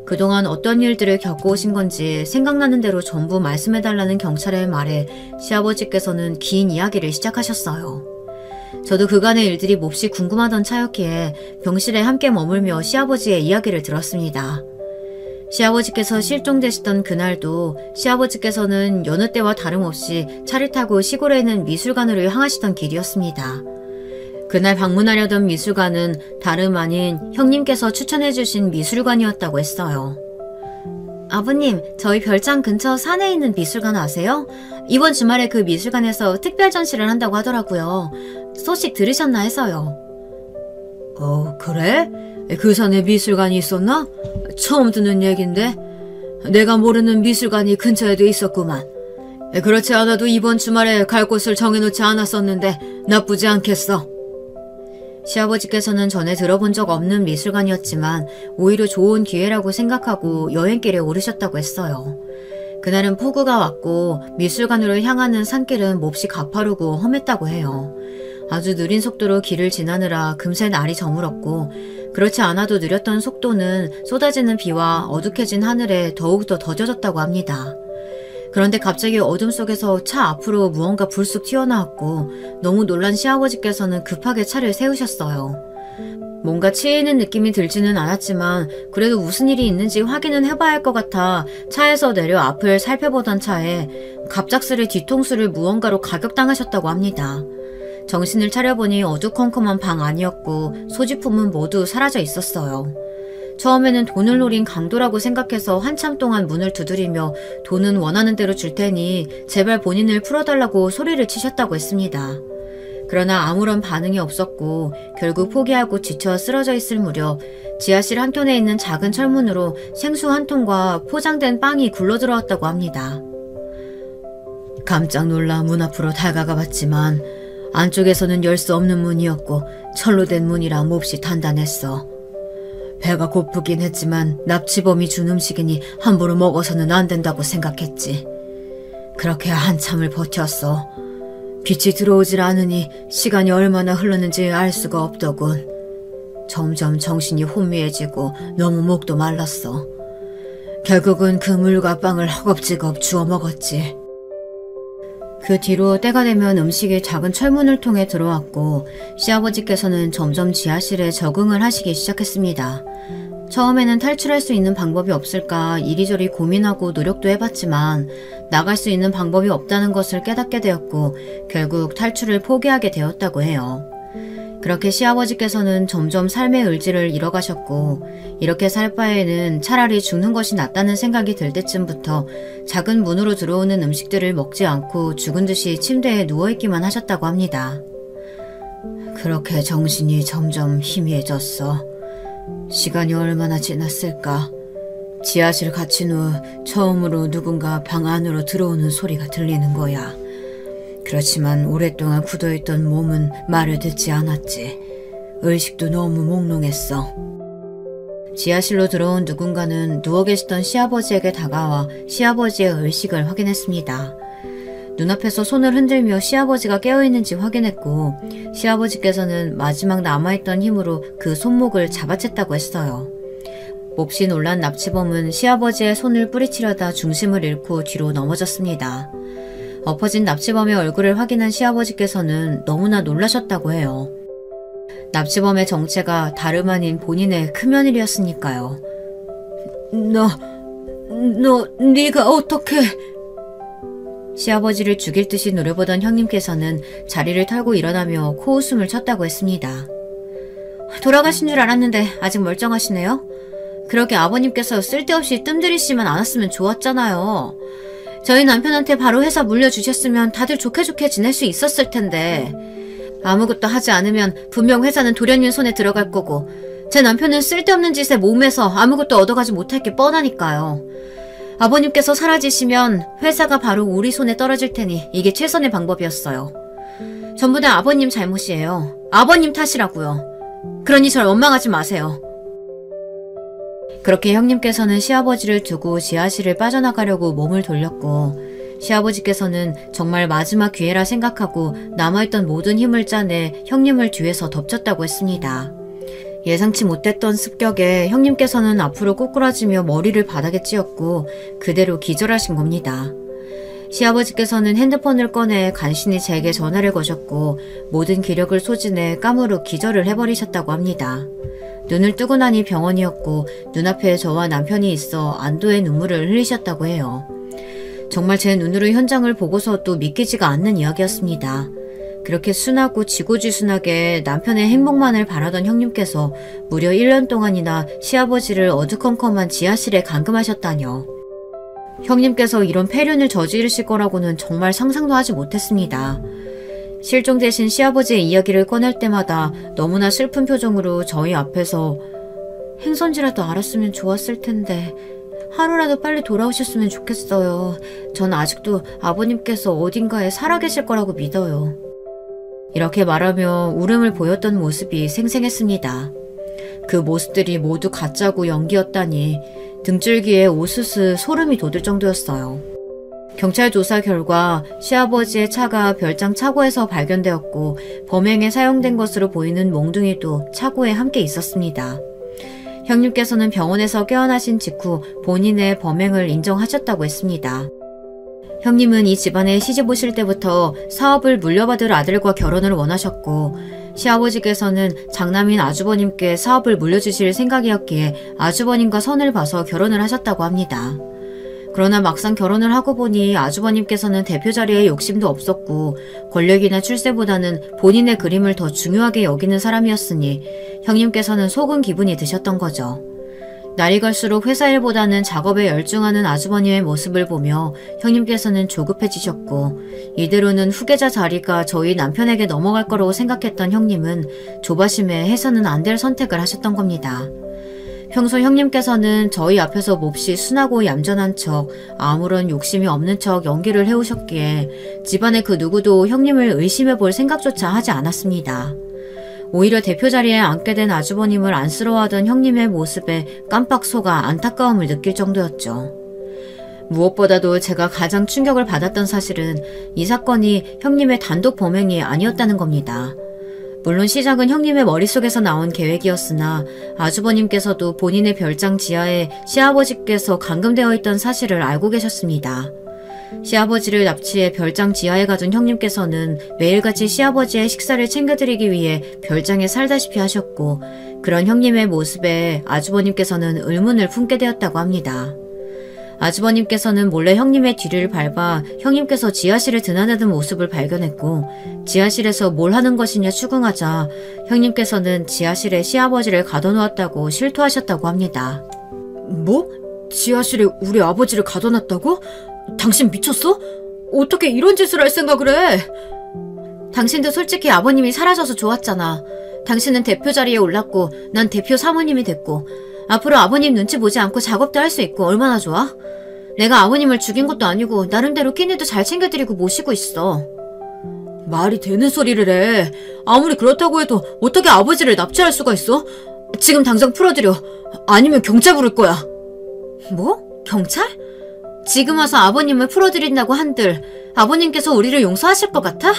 그동안 어떤 일들을 겪어오신 건지 생각나는 대로 전부 말씀해달라는 경찰의 말에 시아버지께서는 긴 이야기를 시작하셨어요. 저도 그간의 일들이 몹시 궁금하던 차였기에 병실에 함께 머물며 시아버지의 이야기를 들었습니다. 시아버지께서 실종되시던 그날도 시아버지께서는 여느 때와 다름없이 차를 타고 시골에 있는 미술관으로 향하시던 길이었습니다. 그날 방문하려던 미술관은 다름 아닌 형님께서 추천해주신 미술관이었다고 했어요. 아버님, 저희 별장 근처 산에 있는 미술관 아세요? 이번 주말에 그 미술관에서 특별 전시를 한다고 하더라고요. 소식 들으셨나 해서요. 그래? 그 산에 미술관이 있었나? 처음 듣는 얘긴데 내가 모르는 미술관이 근처에도 있었구만. 그렇지 않아도 이번 주말에 갈 곳을 정해놓지 않았었는데 나쁘지 않겠어. 시아버지께서는 전에 들어본 적 없는 미술관이었지만 오히려 좋은 기회라고 생각하고 여행길에 오르셨다고 했어요. 그날은 폭우가 왔고 미술관으로 향하는 산길은 몹시 가파르고 험했다고 해요. 아주 느린 속도로 길을 지나느라 금세 날이 저물었고 그렇지 않아도 느렸던 속도는 쏟아지는 비와 어둑해진 하늘에 더욱더 더뎌졌다고 합니다. 그런데 갑자기 어둠 속에서 차 앞으로 무언가 불쑥 튀어나왔고 너무 놀란 시아버지께서는 급하게 차를 세우셨어요. 뭔가 치이는 느낌이 들지는 않았지만 그래도 무슨 일이 있는지 확인은 해봐야 할 것 같아 차에서 내려 앞을 살펴보던 차에 갑작스레 뒤통수를 무언가로 가격당하셨다고 합니다. 정신을 차려보니 어두컴컴한 방 안이었고 소지품은 모두 사라져 있었어요. 처음에는 돈을 노린 강도라고 생각해서 한참 동안 문을 두드리며 돈은 원하는 대로 줄 테니 제발 본인을 풀어달라고 소리를 치셨다고 했습니다. 그러나 아무런 반응이 없었고 결국 포기하고 지쳐 쓰러져 있을 무렵 지하실 한켠에 있는 작은 철문으로 생수 한 통과 포장된 빵이 굴러들어왔다고 합니다. 깜짝 놀라 문 앞으로 다가가 봤지만 안쪽에서는 열 수 없는 문이었고 철로 된 문이라 몹시 단단했어. 배가 고프긴 했지만 납치범이 준 음식이니 함부로 먹어서는 안 된다고 생각했지. 그렇게 한참을 버텼어. 빛이 들어오질 않으니 시간이 얼마나 흘렀는지 알 수가 없더군. 점점 정신이 혼미해지고 너무 목도 말랐어. 결국은 그 물과 빵을 허겁지겁 주워 먹었지. 그 뒤로 때가 되면 음식이 작은 철문을 통해 들어왔고 시아버지께서는 점점 지하실에 적응을 하시기 시작했습니다. 처음에는 탈출할 수 있는 방법이 없을까 이리저리 고민하고 노력도 해봤지만 나갈 수 있는 방법이 없다는 것을 깨닫게 되었고 결국 탈출을 포기하게 되었다고 해요. 그렇게 시아버지께서는 점점 삶의 의지를 잃어가셨고 이렇게 살 바에는 차라리 죽는 것이 낫다는 생각이 들 때쯤부터 작은 문으로 들어오는 음식들을 먹지 않고 죽은 듯이 침대에 누워있기만 하셨다고 합니다. 그렇게 정신이 점점 희미해졌어. 시간이 얼마나 지났을까. 지하실 갇힌 후 처음으로 누군가 방 안으로 들어오는 소리가 들리는 거야. 그렇지만 오랫동안 굳어있던 몸은 말을 듣지 않았지. 의식도 너무 몽롱했어. 지하실로 들어온 누군가는 누워 계시던 시아버지에게 다가와 시아버지의 의식을 확인했습니다. 눈앞에서 손을 흔들며 시아버지가 깨어있는지 확인했고 시아버지께서는 마지막 남아있던 힘으로 그 손목을 잡아챘다고 했어요. 몹시 놀란 납치범은 시아버지의 손을 뿌리치려다 중심을 잃고 뒤로 넘어졌습니다. 엎어진 납치범의 얼굴을 확인한 시아버지께서는 너무나 놀라셨다고 해요. 납치범의 정체가 다름 아닌 본인의 큰며느리였으니까요. 네가 어떻게... 시아버지를 죽일 듯이 노려보던 형님께서는 자리를 털고 일어나며 코웃음을 쳤다고 했습니다. 돌아가신 줄 알았는데 아직 멀쩡하시네요? 그렇게 아버님께서 쓸데없이 뜸들이시만 않았으면 좋았잖아요. 저희 남편한테 바로 회사 물려주셨으면 다들 좋게 지낼 수 있었을 텐데. 아무것도 하지 않으면 분명 회사는 도련님 손에 들어갈 거고 제 남편은 쓸데없는 짓에 몸에서 아무것도 얻어가지 못할 게 뻔하니까요. 아버님께서 사라지시면 회사가 바로 우리 손에 떨어질 테니 이게 최선의 방법이었어요. 전부 다 아버님 잘못이에요. 아버님 탓이라고요. 그러니 절 원망하지 마세요. 그렇게 형님께서는 시아버지를 두고 지하실을 빠져나가려고 몸을 돌렸고 시아버지께서는 정말 마지막 기회라 생각하고 남아있던 모든 힘을 짜내 형님을 뒤에서 덮쳤다고 했습니다. 예상치 못했던 습격에 형님께서는 앞으로 꼬꾸라지며 머리를 바닥에 찧었고 그대로 기절하신 겁니다. 시아버지께서는 핸드폰을 꺼내 간신히 제게 전화를 거셨고 모든 기력을 소진해 까무로 기절을 해버리셨다고 합니다. 눈을 뜨고 나니 병원이었고 눈앞에 저와 남편이 있어 안도의 눈물을 흘리셨다고 해요. 정말 제 눈으로 현장을 보고서도 믿기지가 않는 이야기였습니다. 그렇게 순하고 지고지순하게 남편의 행복만을 바라던 형님께서 무려 1년 동안이나 시아버지를 어두컴컴한 지하실에 감금하셨다뇨. 형님께서 이런 폐륜을 저지르실 거라고는 정말 상상도 하지 못했습니다. 실종되신 시아버지의 이야기를 꺼낼 때마다 너무나 슬픈 표정으로 저희 앞에서 행선지라도 알았으면 좋았을 텐데 하루라도 빨리 돌아오셨으면 좋겠어요. 전 아직도 아버님께서 어딘가에 살아계실 거라고 믿어요. 이렇게 말하며 울음을 보였던 모습이 생생했습니다. 그 모습들이 모두 가짜고 연기였다니 등줄기에 오스스 소름이 돋을 정도였어요. 경찰 조사 결과 시아버지의 차가 별장 차고에서 발견되었고 범행에 사용된 것으로 보이는 몽둥이도 차고에 함께 있었습니다. 형님께서는 병원에서 깨어나신 직후 본인의 범행을 인정하셨다고 했습니다. 형님은 이 집안에 시집 오실 때부터 사업을 물려받을 아들과 결혼을 원하셨고 시아버지께서는 장남인 아주버님께 사업을 물려주실 생각이었기에 아주버님과 선을 봐서 결혼을 하셨다고 합니다. 그러나 막상 결혼을 하고 보니 아주버님께서는 대표 자리에 욕심도 없었고 권력이나 출세보다는 본인의 그림을 더 중요하게 여기는 사람이었으니 형님께서는 속은 기분이 드셨던 거죠. 날이 갈수록 회사 일보다는 작업에 열중하는 아주버님의 모습을 보며 형님께서는 조급해지셨고 이대로는 후계자 자리가 저희 남편에게 넘어갈 거라고 생각했던 형님은 조바심에 해서는 안 될 선택을 하셨던 겁니다. 평소 형님께서는 저희 앞에서 몹시 순하고 얌전한 척 아무런 욕심이 없는 척 연기를 해오셨기에 집안의 그 누구도 형님을 의심해 볼 생각조차 하지 않았습니다. 오히려 대표 자리에 앉게 된 아주버님을 안쓰러워하던 형님의 모습에 깜빡 속아 안타까움을 느낄 정도였죠. 무엇보다도 제가 가장 충격을 받았던 사실은 이 사건이 형님의 단독 범행이 아니었다는 겁니다. 물론 시작은 형님의 머릿속에서 나온 계획이었으나 아주버님께서도 본인의 별장 지하에 시아버지께서 감금되어 있던 사실을 알고 계셨습니다. 시아버지를 납치해 별장 지하에 가둔 형님께서는 매일같이 시아버지의 식사를 챙겨드리기 위해 별장에 살다시피 하셨고 그런 형님의 모습에 아주버님께서는 의문을 품게 되었다고 합니다. 아주버님께서는 몰래 형님의 뒤를 밟아 형님께서 지하실에 드나드는 모습을 발견했고 지하실에서 뭘 하는 것이냐 추궁하자 형님께서는 지하실에 시아버지를 가둬놓았다고 실토하셨다고 합니다. 뭐? 지하실에 우리 아버지를 가둬놨다고? 당신 미쳤어? 어떻게 이런 짓을 할 생각을 해? 당신도 솔직히 아버님이 사라져서 좋았잖아. 당신은 대표 자리에 올랐고 난 대표 사모님이 됐고 앞으로 아버님 눈치 보지 않고 작업도 할 수 있고 얼마나 좋아? 내가 아버님을 죽인 것도 아니고 나름대로 끼니도 잘 챙겨드리고 모시고 있어. 말이 되는 소리를 해. 아무리 그렇다고 해도 어떻게 아버지를 납치할 수가 있어? 지금 당장 풀어드려. 아니면 경찰 부를 거야. 뭐? 경찰? 지금 와서 아버님을 풀어드린다고 한들 아버님께서 우리를 용서하실 것 같아?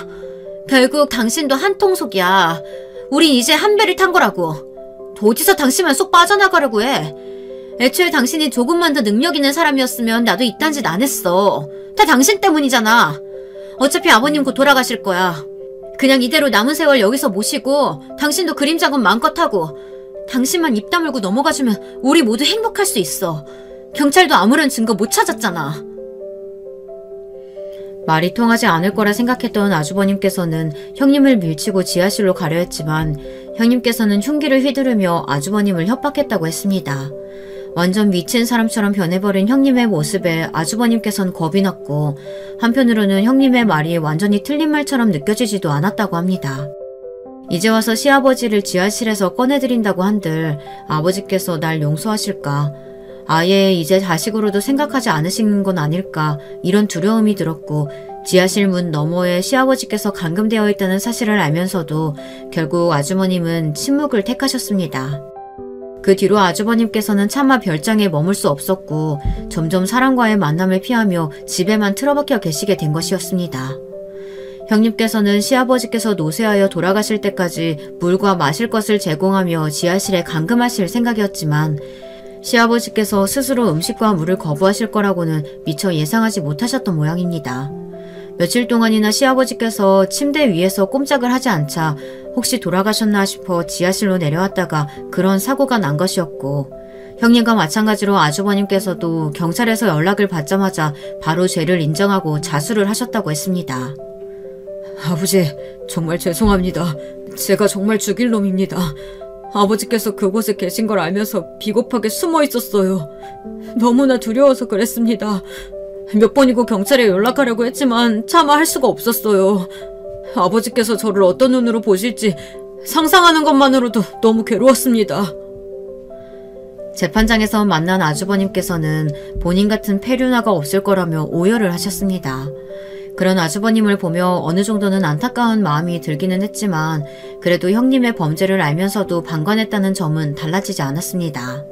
결국 당신도 한통속이야. 우린 이제 한 배를 탄 거라고. 어디서 당신만 쏙 빠져나가려고 해. 애초에 당신이 조금만 더 능력 있는 사람이었으면 나도 이딴 짓 안 했어. 다 당신 때문이잖아. 어차피 아버님 곧 돌아가실 거야. 그냥 이대로 남은 세월 여기서 모시고 당신도 그림 작업 마음껏 하고 당신만 입 다물고 넘어가주면 우리 모두 행복할 수 있어. 경찰도 아무런 증거 못 찾았잖아. 말이 통하지 않을 거라 생각했던 아주버님께서는 형님을 밀치고 지하실로 가려 했지만 형님께서는 흉기를 휘두르며 아주버님을 협박했다고 했습니다. 완전 미친 사람처럼 변해버린 형님의 모습에 아주버님께서는 겁이 났고 한편으로는 형님의 말이 완전히 틀린 말처럼 느껴지지도 않았다고 합니다. 이제 와서 시아버지를 지하실에서 꺼내드린다고 한들 아버지께서 날 용서하실까? 아예 이제 자식으로도 생각하지 않으시는 건 아닐까? 이런 두려움이 들었고 지하실 문 너머에 시아버지께서 감금되어 있다는 사실을 알면서도 결국 아주버님은 침묵을 택하셨습니다. 그 뒤로 아주버님께서는 차마 별장에 머물 수 없었고 점점 사람과의 만남을 피하며 집에만 틀어박혀 계시게 된 것이었습니다. 형님께서는 시아버지께서 노쇠하여 돌아가실 때까지 물과 마실 것을 제공하며 지하실에 감금하실 생각이었지만 시아버지께서 스스로 음식과 물을 거부하실 거라고는 미처 예상하지 못하셨던 모양입니다. 며칠 동안이나 시아버지께서 침대 위에서 꼼짝을 하지 않자 혹시 돌아가셨나 싶어 지하실로 내려왔다가 그런 사고가 난 것이었고 형님과 마찬가지로 아주버님께서도 경찰에서 연락을 받자마자 바로 죄를 인정하고 자수를 하셨다고 했습니다. 아버지, 정말 죄송합니다. 제가 정말 죽일 놈입니다. 아버지께서 그곳에 계신 걸 알면서 비겁하게 숨어 있었어요. 너무나 두려워서 그랬습니다. 몇 번이고 경찰에 연락하려고 했지만 차마 할 수가 없었어요. 아버지께서 저를 어떤 눈으로 보실지 상상하는 것만으로도 너무 괴로웠습니다. 재판장에서 만난 아주버님께서는 본인 같은 폐륜아가 없을 거라며 오열을 하셨습니다. 그런 아주버님을 보며 어느 정도는 안타까운 마음이 들기는 했지만 그래도 형님의 범죄를 알면서도 방관했다는 점은 달라지지 않았습니다.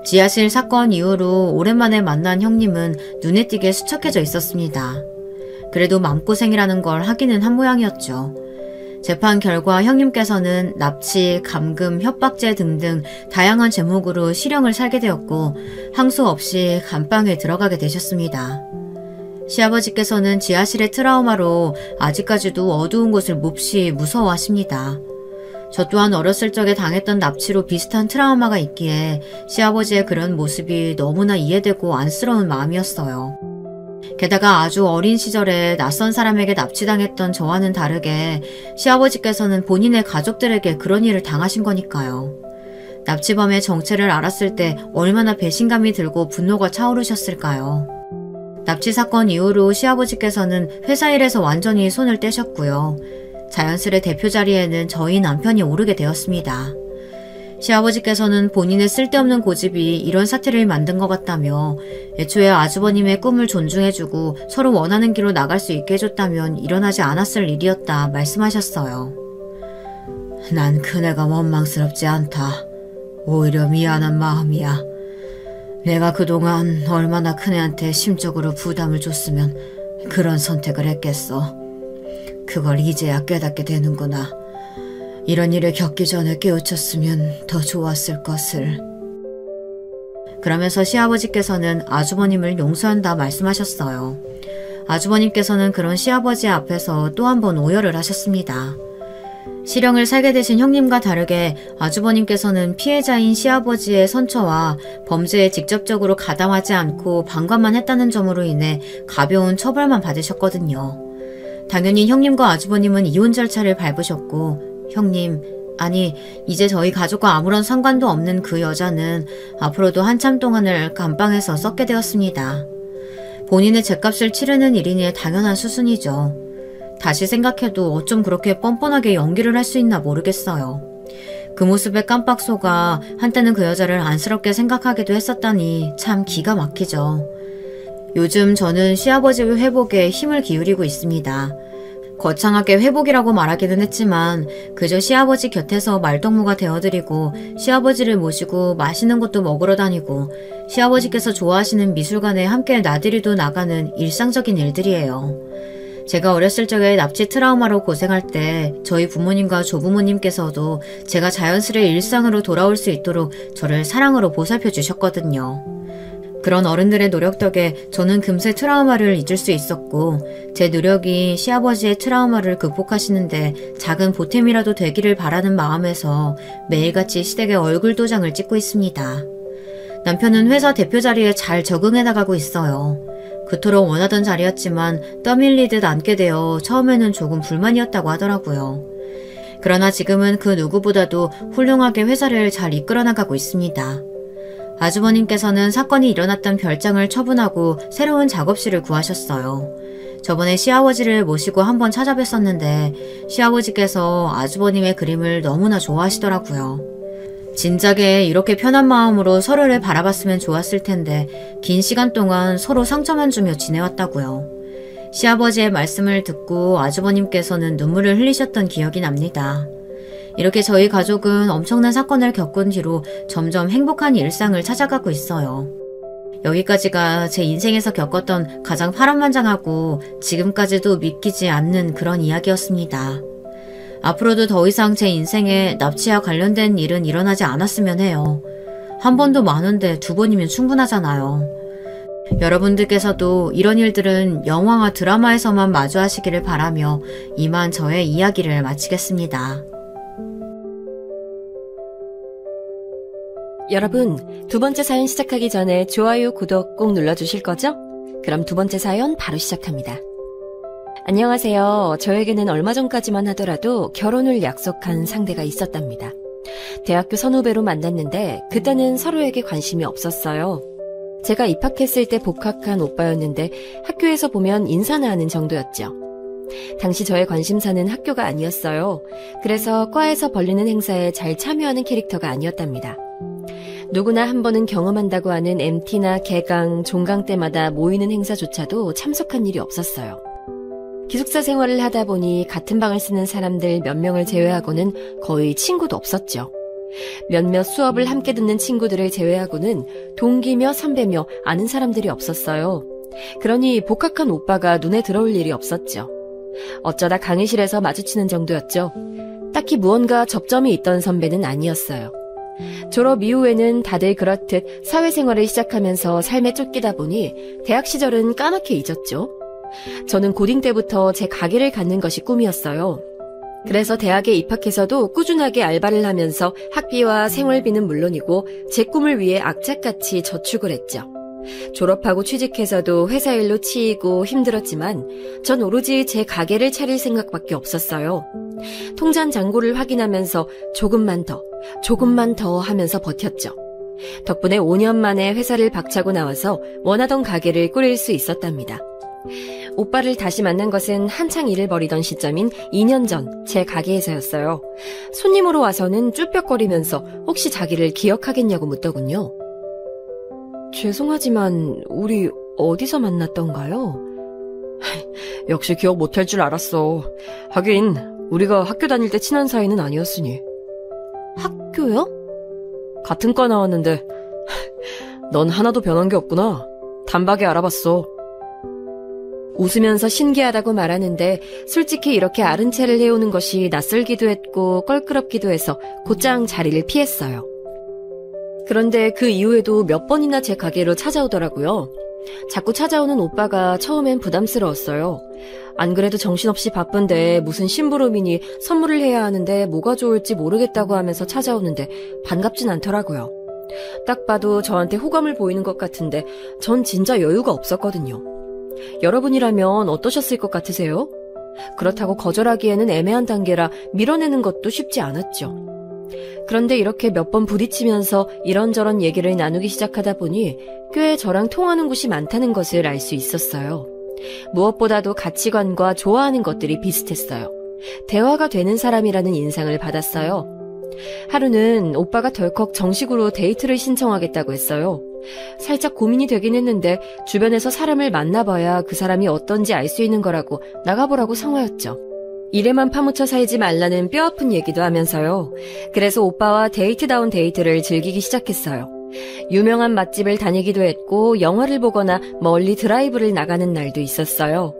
지하실 사건 이후로 오랜만에 만난 형님은 눈에 띄게 수척해져 있었습니다. 그래도 맘고생이라는 걸 하기는 한 모양이었죠. 재판 결과 형님께서는 납치, 감금, 협박죄 등등 다양한 제목으로 실형을 살게 되었고 항소 없이 감방에 들어가게 되셨습니다. 시아버지께서는 지하실의 트라우마로 아직까지도 어두운 곳을 몹시 무서워하십니다. 저 또한 어렸을 적에 당했던 납치로 비슷한 트라우마가 있기에 시아버지의 그런 모습이 너무나 이해되고 안쓰러운 마음이었어요. 게다가 아주 어린 시절에 낯선 사람에게 납치당했던 저와는 다르게 시아버지께서는 본인의 가족들에게 그런 일을 당하신 거니까요. 납치범의 정체를 알았을 때 얼마나 배신감이 들고 분노가 차오르셨을까요. 납치 사건 이후로 시아버지께서는 회사 일에서 완전히 손을 떼셨고요. 자연스레 대표 자리에는 저희 남편이 오르게 되었습니다. 시아버지께서는 본인의 쓸데없는 고집이 이런 사태를 만든 것 같다며 애초에 아주버님의 꿈을 존중해주고 서로 원하는 길로 나갈 수 있게 해줬다면 일어나지 않았을 일이었다 말씀하셨어요. 난 그네가 원망스럽지 않다. 오히려 미안한 마음이야. 내가 그동안 얼마나 큰애한테 심적으로 부담을 줬으면 그런 선택을 했겠어. 그걸 이제야 깨닫게 되는구나. 이런 일을 겪기 전에 깨우쳤으면 더 좋았을 것을. 그러면서 시아버지께서는 아주버님을 용서한다 말씀하셨어요. 아주버님께서는 그런 시아버지 앞에서 또 한 번 오열을 하셨습니다. 실형을 살게 되신 형님과 다르게 아주버님께서는 피해자인 시아버지의 선처와 범죄에 직접적으로 가담하지 않고 방관만 했다는 점으로 인해 가벼운 처벌만 받으셨거든요. 당연히 형님과 아주버님은 이혼 절차를 밟으셨고 형님, 아니 이제 저희 가족과 아무런 상관도 없는 그 여자는 앞으로도 한참 동안을 감방에서 썩게 되었습니다. 본인의 죗값을 치르는 일이니 당연한 수순이죠. 다시 생각해도 어쩜 그렇게 뻔뻔하게 연기를 할 수 있나 모르겠어요. 그 모습에 깜빡 속아 한때는 그 여자를 안쓰럽게 생각하기도 했었다니 참 기가 막히죠. 요즘 저는 시아버지의 회복에 힘을 기울이고 있습니다. 거창하게 회복이라고 말하기는 했지만 그저 시아버지 곁에서 말동무가 되어드리고 시아버지를 모시고 맛있는 것도 먹으러 다니고 시아버지께서 좋아하시는 미술관에 함께 나들이도 나가는 일상적인 일들이에요. 제가 어렸을 적에 납치 트라우마로 고생할 때 저희 부모님과 조부모님께서도 제가 자연스레 일상으로 돌아올 수 있도록 저를 사랑으로 보살펴 주셨거든요. 그런 어른들의 노력 덕에 저는 금세 트라우마를 잊을 수 있었고 제 노력이 시아버지의 트라우마를 극복하시는데 작은 보탬이라도 되기를 바라는 마음에서 매일같이 시댁에 얼굴 도장을 찍고 있습니다. 남편은 회사 대표 자리에 잘 적응해 나가고 있어요. 그토록 원하던 자리였지만 떠밀리듯 앉게 되어 처음에는 조금 불만이었다고 하더라고요. 그러나 지금은 그 누구보다도 훌륭하게 회사를 잘 이끌어 나가고 있습니다. 아주버님께서는 사건이 일어났던 별장을 처분하고 새로운 작업실을 구하셨어요. 저번에 시아버지를 모시고 한번 찾아뵀었는데 시아버지께서 아주버님의 그림을 너무나 좋아하시더라고요. 진작에 이렇게 편한 마음으로 서로를 바라봤으면 좋았을 텐데 긴 시간 동안 서로 상처만 주며 지내왔다고요. 시아버지의 말씀을 듣고 아주버님께서는 눈물을 흘리셨던 기억이 납니다. 이렇게 저희 가족은 엄청난 사건을 겪은 뒤로 점점 행복한 일상을 찾아가고 있어요. 여기까지가 제 인생에서 겪었던 가장 파란만장하고 지금까지도 믿기지 않는 그런 이야기였습니다. 앞으로도 더 이상 제 인생에 납치와 관련된 일은 일어나지 않았으면 해요. 한 번도 많은데 두 번이면 충분하잖아요. 여러분들께서도 이런 일들은 영화와 드라마에서만 마주하시기를 바라며 이만 저의 이야기를 마치겠습니다. 여러분, 두 번째 사연 시작하기 전에 좋아요, 구독 꼭 눌러주실 거죠? 그럼 두 번째 사연 바로 시작합니다. 안녕하세요. 저에게는 얼마 전까지만 하더라도 결혼을 약속한 상대가 있었답니다. 대학교 선후배로 만났는데 그때는 서로에게 관심이 없었어요. 제가 입학했을 때 복학한 오빠였는데 학교에서 보면 인사나 하는 정도였죠. 당시 저의 관심사는 학교가 아니었어요. 그래서 과에서 벌리는 행사에 잘 참여하는 캐릭터가 아니었답니다. 누구나 한 번은 경험한다고 하는 MT나 개강, 종강 때마다 모이는 행사조차도 참석한 일이 없었어요. 기숙사 생활을 하다 보니 같은 방을 쓰는 사람들 몇 명을 제외하고는 거의 친구도 없었죠. 몇몇 수업을 함께 듣는 친구들을 제외하고는 동기며 선배며 아는 사람들이 없었어요. 그러니 복학한 오빠가 눈에 들어올 일이 없었죠. 어쩌다 강의실에서 마주치는 정도였죠. 딱히 무언가 접점이 있던 선배는 아니었어요. 졸업 이후에는 다들 그렇듯 사회생활을 시작하면서 삶에 쫓기다 보니 대학 시절은 까맣게 잊었죠. 저는 고딩 때부터 제 가게를 갖는 것이 꿈이었어요. 그래서 대학에 입학해서도 꾸준하게 알바를 하면서 학비와 생활비는 물론이고 제 꿈을 위해 악착같이 저축을 했죠. 졸업하고 취직해서도 회사 일로 치이고 힘들었지만 전 오로지 제 가게를 차릴 생각밖에 없었어요. 통장 잔고를 확인하면서 조금만 더 하면서 버텼죠. 덕분에 5년 만에 회사를 박차고 나와서 원하던 가게를 꾸릴 수 있었답니다. 오빠를 다시 만난 것은 한창 일을 벌이던 시점인 2년 전 제 가게에서였어요. 손님으로 와서는 쭈뼛거리면서 혹시 자기를 기억하겠냐고 묻더군요. 죄송하지만 우리 어디서 만났던가요? 역시 기억 못할 줄 알았어. 하긴 우리가 학교 다닐 때 친한 사이는 아니었으니. 학교요? 같은 과 나왔는데 넌 하나도 변한 게 없구나. 단박에 알아봤어. 웃으면서 신기하다고 말하는데 솔직히 이렇게 아른 체를 해오는 것이 낯설기도 했고 껄끄럽기도 해서 곧장 자리를 피했어요. 그런데 그 이후에도 몇 번이나 제 가게로 찾아오더라고요. 자꾸 찾아오는 오빠가 처음엔 부담스러웠어요. 안 그래도 정신없이 바쁜데 무슨 심부름이니 선물을 해야 하는데 뭐가 좋을지 모르겠다고 하면서 찾아오는데 반갑진 않더라고요. 딱 봐도 저한테 호감을 보이는 것 같은데 전 진짜 여유가 없었거든요. 여러분이라면 어떠셨을 것 같으세요? 그렇다고 거절하기에는 애매한 단계라 밀어내는 것도 쉽지 않았죠. 그런데 이렇게 몇 번 부딪히면서 이런저런 얘기를 나누기 시작하다 보니 꽤 저랑 통하는 곳이 많다는 것을 알 수 있었어요. 무엇보다도 가치관과 좋아하는 것들이 비슷했어요. 대화가 되는 사람이라는 인상을 받았어요. 하루는 오빠가 덜컥 정식으로 데이트를 신청하겠다고 했어요. 살짝 고민이 되긴 했는데 주변에서 사람을 만나봐야 그 사람이 어떤지 알 수 있는 거라고 나가보라고 성화였죠. 일에만 파묻혀 살지 말라는 뼈아픈 얘기도 하면서요. 그래서 오빠와 데이트다운 데이트를 즐기기 시작했어요. 유명한 맛집을 다니기도 했고 영화를 보거나 멀리 드라이브를 나가는 날도 있었어요.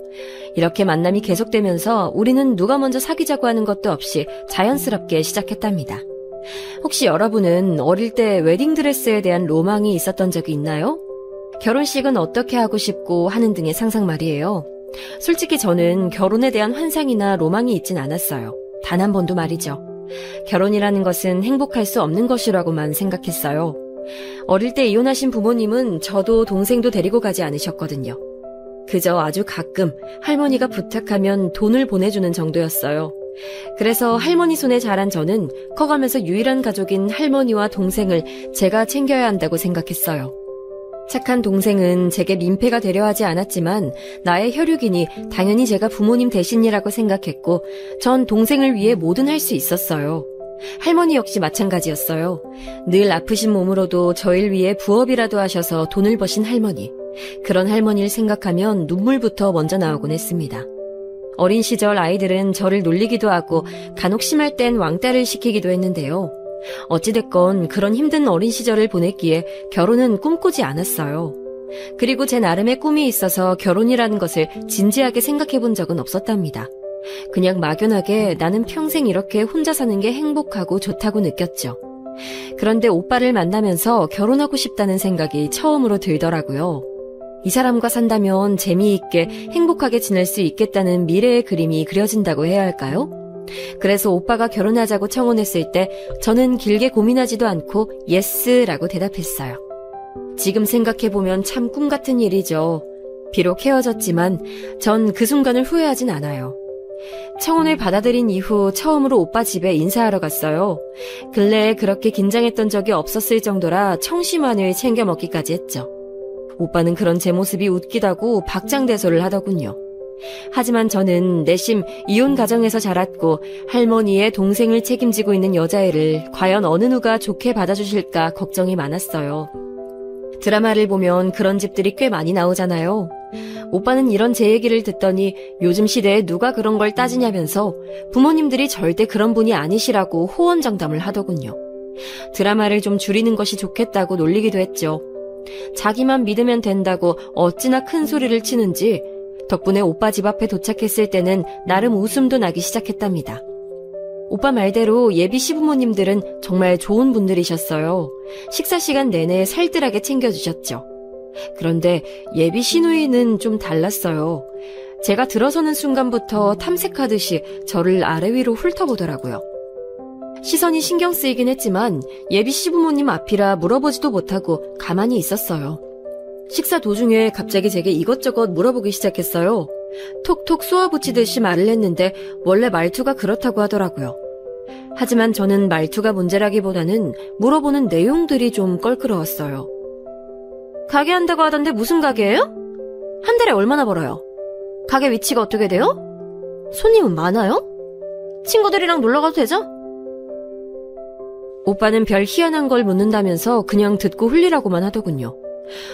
이렇게 만남이 계속되면서 우리는 누가 먼저 사귀자고 하는 것도 없이 자연스럽게 시작했답니다. 혹시 여러분은 어릴 때 웨딩드레스에 대한 로망이 있었던 적이 있나요? 결혼식은 어떻게 하고 싶고 하는 등의 상상 말이에요. 솔직히 저는 결혼에 대한 환상이나 로망이 있진 않았어요. 단 한 번도 말이죠. 결혼이라는 것은 행복할 수 없는 것이라고만 생각했어요. 어릴 때 이혼하신 부모님은 저도 동생도 데리고 가지 않으셨거든요. 그저 아주 가끔 할머니가 부탁하면 돈을 보내주는 정도였어요. 그래서 할머니 손에 자란 저는 커가면서 유일한 가족인 할머니와 동생을 제가 챙겨야 한다고 생각했어요. 착한 동생은 제게 민폐가 되려 하지 않았지만 나의 혈육이니 당연히 제가 부모님 대신이라고 생각했고 전 동생을 위해 뭐든 할 수 있었어요. 할머니 역시 마찬가지였어요. 늘 아프신 몸으로도 저를 위해 부업이라도 하셔서 돈을 버신 할머니. 그런 할머니를 생각하면 눈물부터 먼저 나오곤 했습니다. 어린 시절 아이들은 저를 놀리기도 하고 간혹 심할 땐 왕따를 시키기도 했는데요. 어찌됐건 그런 힘든 어린 시절을 보냈기에 결혼은 꿈꾸지 않았어요. 그리고 제 나름의 꿈이 있어서 결혼이라는 것을 진지하게 생각해 본 적은 없었답니다. 그냥 막연하게 나는 평생 이렇게 혼자 사는 게 행복하고 좋다고 느꼈죠. 그런데 오빠를 만나면서 결혼하고 싶다는 생각이 처음으로 들더라고요. 이 사람과 산다면 재미있게 행복하게 지낼 수 있겠다는 미래의 그림이 그려진다고 해야 할까요? 그래서 오빠가 결혼하자고 청혼했을 때 저는 길게 고민하지도 않고 예스라고 대답했어요. 지금 생각해보면 참 꿈 같은 일이죠. 비록 헤어졌지만 전 그 순간을 후회하진 않아요. 청혼을 받아들인 이후 처음으로 오빠 집에 인사하러 갔어요. 근래에 그렇게 긴장했던 적이 없었을 정도라 청심환을 챙겨 먹기까지 했죠. 오빠는 그런 제 모습이 웃기다고 박장대소를 하더군요. 하지만 저는 내심 이혼 가정에서 자랐고 할머니의 동생을 책임지고 있는 여자애를 과연 어느 누가 좋게 받아주실까 걱정이 많았어요. 드라마를 보면 그런 집들이 꽤 많이 나오잖아요. 오빠는 이런 제 얘기를 듣더니 요즘 시대에 누가 그런 걸 따지냐면서 부모님들이 절대 그런 분이 아니시라고 호언장담을 하더군요. 드라마를 좀 줄이는 것이 좋겠다고 놀리기도 했죠. 자기만 믿으면 된다고 어찌나 큰 소리를 치는지 덕분에 오빠 집 앞에 도착했을 때는 나름 웃음도 나기 시작했답니다. 오빠 말대로 예비 시부모님들은 정말 좋은 분들이셨어요. 식사 시간 내내 살뜰하게 챙겨주셨죠. 그런데 예비 시누이는 좀 달랐어요. 제가 들어서는 순간부터 탐색하듯이 저를 아래 위로 훑어보더라고요. 시선이 신경 쓰이긴 했지만 예비 시부모님 앞이라 물어보지도 못하고 가만히 있었어요. 식사 도중에 갑자기 제게 이것저것 물어보기 시작했어요. 톡톡 쏘아붙이듯이 말을 했는데 원래 말투가 그렇다고 하더라고요. 하지만 저는 말투가 문제라기보다는 물어보는 내용들이 좀 껄끄러웠어요. 가게 한다고 하던데 무슨 가게예요? 한 달에 얼마나 벌어요? 가게 위치가 어떻게 돼요? 손님은 많아요? 친구들이랑 놀러 가도 되죠? 오빠는 별 희한한 걸 묻는다면서 그냥 듣고 흘리라고만 하더군요.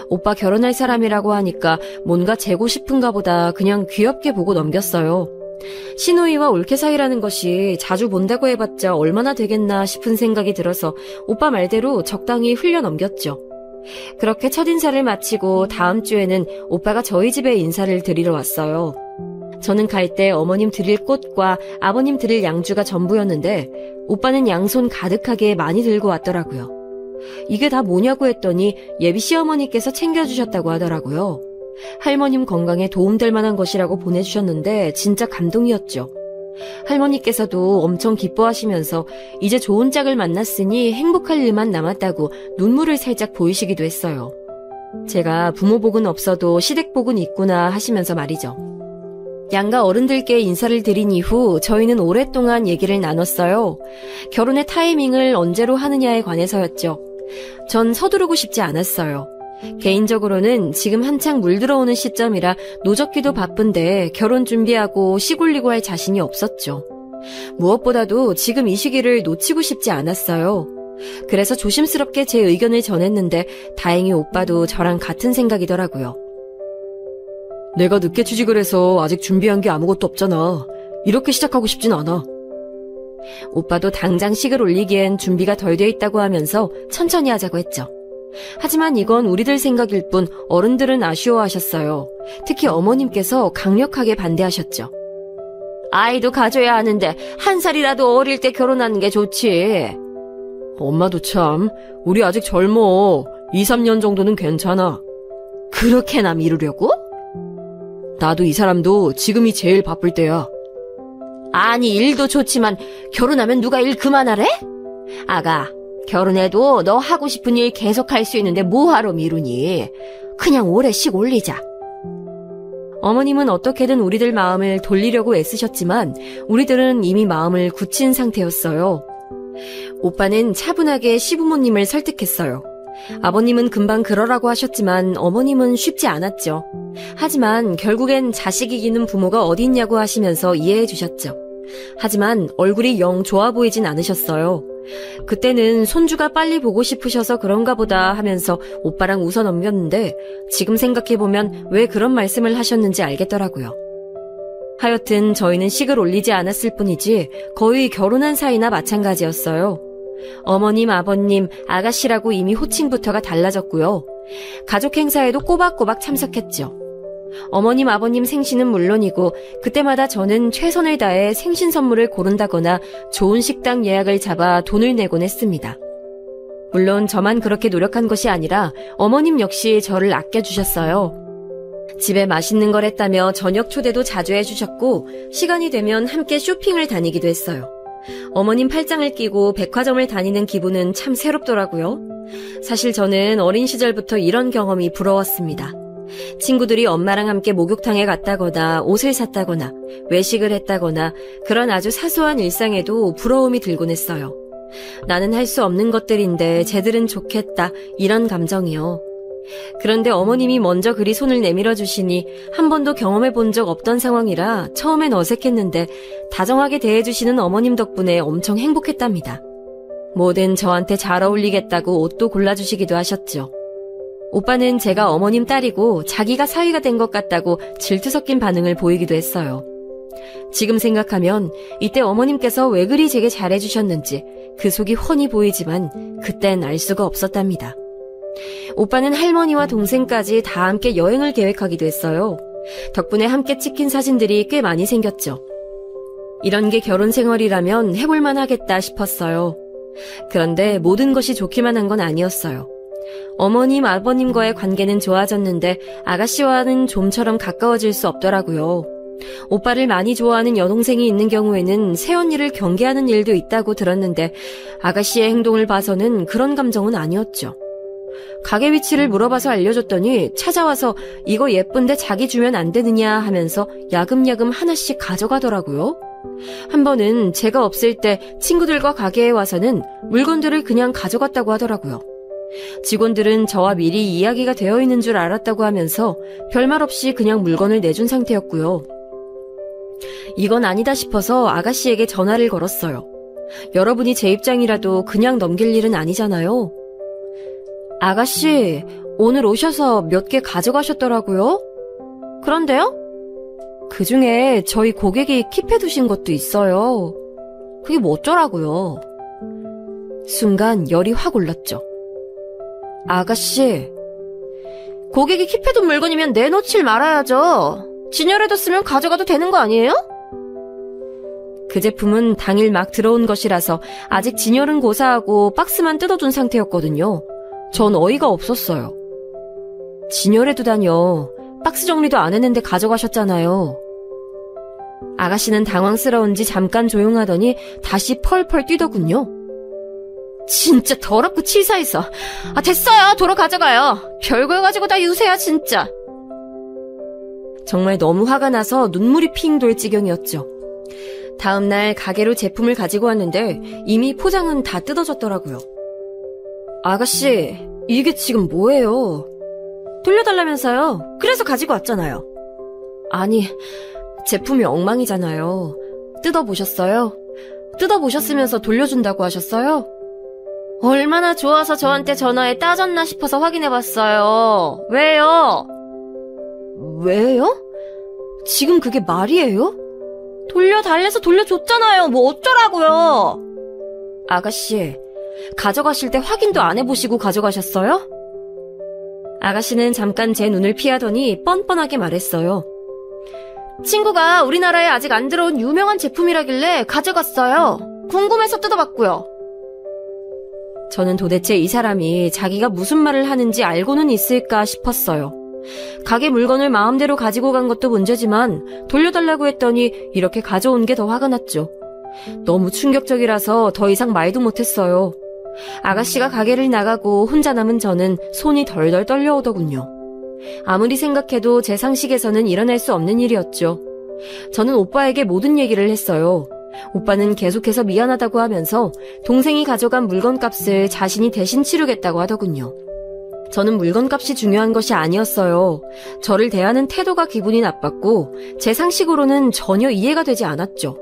오빠 결혼할 사람이라고 하니까 뭔가 재고 싶은가 보다 그냥 귀엽게 보고 넘겼어요. 시누이와 올케 사이라는 것이 자주 본다고 해봤자 얼마나 되겠나 싶은 생각이 들어서 오빠 말대로 적당히 흘려 넘겼죠. 그렇게 첫인사를 마치고 다음 주에는 오빠가 저희 집에 인사를 드리러 왔어요. 저는 갈 때 어머님 드릴 꽃과 아버님 드릴 양주가 전부였는데 오빠는 양손 가득하게 많이 들고 왔더라고요. 이게 다 뭐냐고 했더니 예비 시어머니께서 챙겨주셨다고 하더라고요. 할머님 건강에 도움될 만한 것이라고 보내주셨는데 진짜 감동이었죠. 할머니께서도 엄청 기뻐하시면서 이제 좋은 짝을 만났으니 행복할 일만 남았다고 눈물을 살짝 보이시기도 했어요. 제가 부모복은 없어도 시댁복은 있구나 하시면서 말이죠. 양가 어른들께 인사를 드린 이후 저희는 오랫동안 얘기를 나눴어요. 결혼의 타이밍을 언제로 하느냐에 관해서였죠. 전 서두르고 싶지 않았어요. 개인적으로는 지금 한창 물들어오는 시점이라 노젓기도 바쁜데 결혼 준비하고 시골리고 할 자신이 없었죠. 무엇보다도 지금 이 시기를 놓치고 싶지 않았어요. 그래서 조심스럽게 제 의견을 전했는데 다행히 오빠도 저랑 같은 생각이더라고요. 내가 늦게 취직을 해서 아직 준비한 게 아무것도 없잖아. 이렇게 시작하고 싶진 않아. 오빠도 당장 식을 올리기엔 준비가 덜 돼 있다고 하면서 천천히 하자고 했죠. 하지만 이건 우리들 생각일 뿐 어른들은 아쉬워하셨어요. 특히 어머님께서 강력하게 반대하셨죠. 아이도 가져야 하는데 한 살이라도 어릴 때 결혼하는 게 좋지. 엄마도 참, 우리 아직 젊어. 2, 3년 정도는 괜찮아. 그렇게나 미루려고? 나도 이 사람도 지금이 제일 바쁠 때야. 아니, 일도 좋지만 결혼하면 누가 일 그만하래? 아가, 결혼해도 너 하고 싶은 일 계속 할 수 있는데 뭐하러 미루니? 그냥 오래씩 올리자. 어머님은 어떻게든 우리들 마음을 돌리려고 애쓰셨지만 우리들은 이미 마음을 굳힌 상태였어요. 오빠는 차분하게 시부모님을 설득했어요. 아버님은 금방 그러라고 하셨지만 어머님은 쉽지 않았죠. 하지만 결국엔 자식 이기는 부모가 어디 있냐고 하시면서 이해해 주셨죠. 하지만 얼굴이 영 좋아 보이진 않으셨어요. 그때는 손주가 빨리 보고 싶으셔서 그런가 보다 하면서 오빠랑 웃어 넘겼는데 지금 생각해보면 왜 그런 말씀을 하셨는지 알겠더라고요. 하여튼 저희는 식을 올리지 않았을 뿐이지 거의 결혼한 사이나 마찬가지였어요. 어머님, 아버님, 아가씨라고 이미 호칭부터가 달라졌고요. 가족 행사에도 꼬박꼬박 참석했죠. 어머님, 아버님 생신은 물론이고 그때마다 저는 최선을 다해 생신 선물을 고른다거나 좋은 식당 예약을 잡아 돈을 내곤 했습니다. 물론 저만 그렇게 노력한 것이 아니라 어머님 역시 저를 아껴주셨어요. 집에 맛있는 걸 했다며 저녁 초대도 자주 해주셨고 시간이 되면 함께 쇼핑을 다니기도 했어요. 어머님 팔짱을 끼고 백화점을 다니는 기분은 참 새롭더라고요. 사실 저는 어린 시절부터 이런 경험이 부러웠습니다. 친구들이 엄마랑 함께 목욕탕에 갔다거나 옷을 샀다거나 외식을 했다거나 그런 아주 사소한 일상에도 부러움이 들곤 했어요. 나는 할 수 없는 것들인데 쟤들은 좋겠다 이런 감정이요. 그런데 어머님이 먼저 그리 손을 내밀어 주시니 한 번도 경험해 본 적 없던 상황이라 처음엔 어색했는데 다정하게 대해주시는 어머님 덕분에 엄청 행복했답니다. 뭐든 저한테 잘 어울리겠다고 옷도 골라주시기도 하셨죠. 오빠는 제가 어머님 딸이고 자기가 사위가 된 것 같다고 질투 섞인 반응을 보이기도 했어요. 지금 생각하면 이때 어머님께서 왜 그리 제게 잘해주셨는지 그 속이 훤히 보이지만 그땐 알 수가 없었답니다. 오빠는 할머니와 동생까지 다 함께 여행을 계획하기도 했어요. 덕분에 함께 찍힌 사진들이 꽤 많이 생겼죠. 이런 게 결혼 생활이라면 해볼만 하겠다 싶었어요. 그런데 모든 것이 좋기만 한 건 아니었어요. 어머님, 아버님과의 관계는 좋아졌는데 아가씨와는 좀처럼 가까워질 수 없더라고요. 오빠를 많이 좋아하는 여동생이 있는 경우에는 새언니를 경계하는 일도 있다고 들었는데 아가씨의 행동을 봐서는 그런 감정은 아니었죠. 가게 위치를 물어봐서 알려줬더니 찾아와서 이거 예쁜데 자기 주면 안 되느냐 하면서 야금야금 하나씩 가져가더라고요. 한 번은 제가 없을 때 친구들과 가게에 와서는 물건들을 그냥 가져갔다고 하더라고요. 직원들은 저와 미리 이야기가 되어 있는 줄 알았다고 하면서 별말 없이 그냥 물건을 내준 상태였고요. 이건 아니다 싶어서 아가씨에게 전화를 걸었어요. 여러분이 제 입장이라도 그냥 넘길 일은 아니잖아요. 아가씨, 오늘 오셔서 몇 개 가져가셨더라고요? 그런데요? 그중에 저희 고객이 킵해두신 것도 있어요. 그게 뭐 어쩌라고요? 순간 열이 확 올랐죠. 아가씨, 고객이 킵해둔 물건이면 내놓질 말아야죠. 진열해뒀으면 가져가도 되는 거 아니에요? 그 제품은 당일 막 들어온 것이라서 아직 진열은 고사하고 박스만 뜯어둔 상태였거든요. 전 어이가 없었어요. 진열해두다뇨. 박스 정리도 안 했는데 가져가셨잖아요. 아가씨는 당황스러운지 잠깐 조용하더니 다시 펄펄 뛰더군요. 진짜 더럽고 치사해서. 됐어요. 도로 가져가요. 별걸 가지고 다 유세야 진짜. 정말 너무 화가 나서 눈물이 핑 돌 지경이었죠. 다음날 가게로 제품을 가지고 왔는데 이미 포장은 다 뜯어졌더라고요. 아가씨, 이게 지금 뭐예요? 돌려달라면서요. 그래서 가지고 왔잖아요. 아니, 제품이 엉망이잖아요. 뜯어보셨어요? 뜯어보셨으면서 돌려준다고 하셨어요? 얼마나 좋아서 저한테 전화해 따졌나 싶어서 확인해봤어요. 왜요? 왜요? 지금 그게 말이에요? 돌려달래서 돌려줬잖아요. 뭐 어쩌라고요? 아가씨, 가져가실 때 확인도 안 해보시고 가져가셨어요? 아가씨는 잠깐 제 눈을 피하더니 뻔뻔하게 말했어요. 친구가 우리나라에 아직 안 들어온 유명한 제품이라길래 가져갔어요. 궁금해서 뜯어봤고요. 저는 도대체 이 사람이 자기가 무슨 말을 하는지 알고는 있을까 싶었어요. 가게 물건을 마음대로 가지고 간 것도 문제지만 돌려달라고 했더니 이렇게 가져온 게 더 화가 났죠. 너무 충격적이라서 더 이상 말도 못했어요. 아가씨가 가게를 나가고 혼자 남은 저는 손이 덜덜 떨려오더군요. 아무리 생각해도 제 상식에서는 일어날 수 없는 일이었죠. 저는 오빠에게 모든 얘기를 했어요. 오빠는 계속해서 미안하다고 하면서 동생이 가져간 물건값을 자신이 대신 치르겠다고 하더군요. 저는 물건값이 중요한 것이 아니었어요. 저를 대하는 태도가 기분이 나빴고 제 상식으로는 전혀 이해가 되지 않았죠.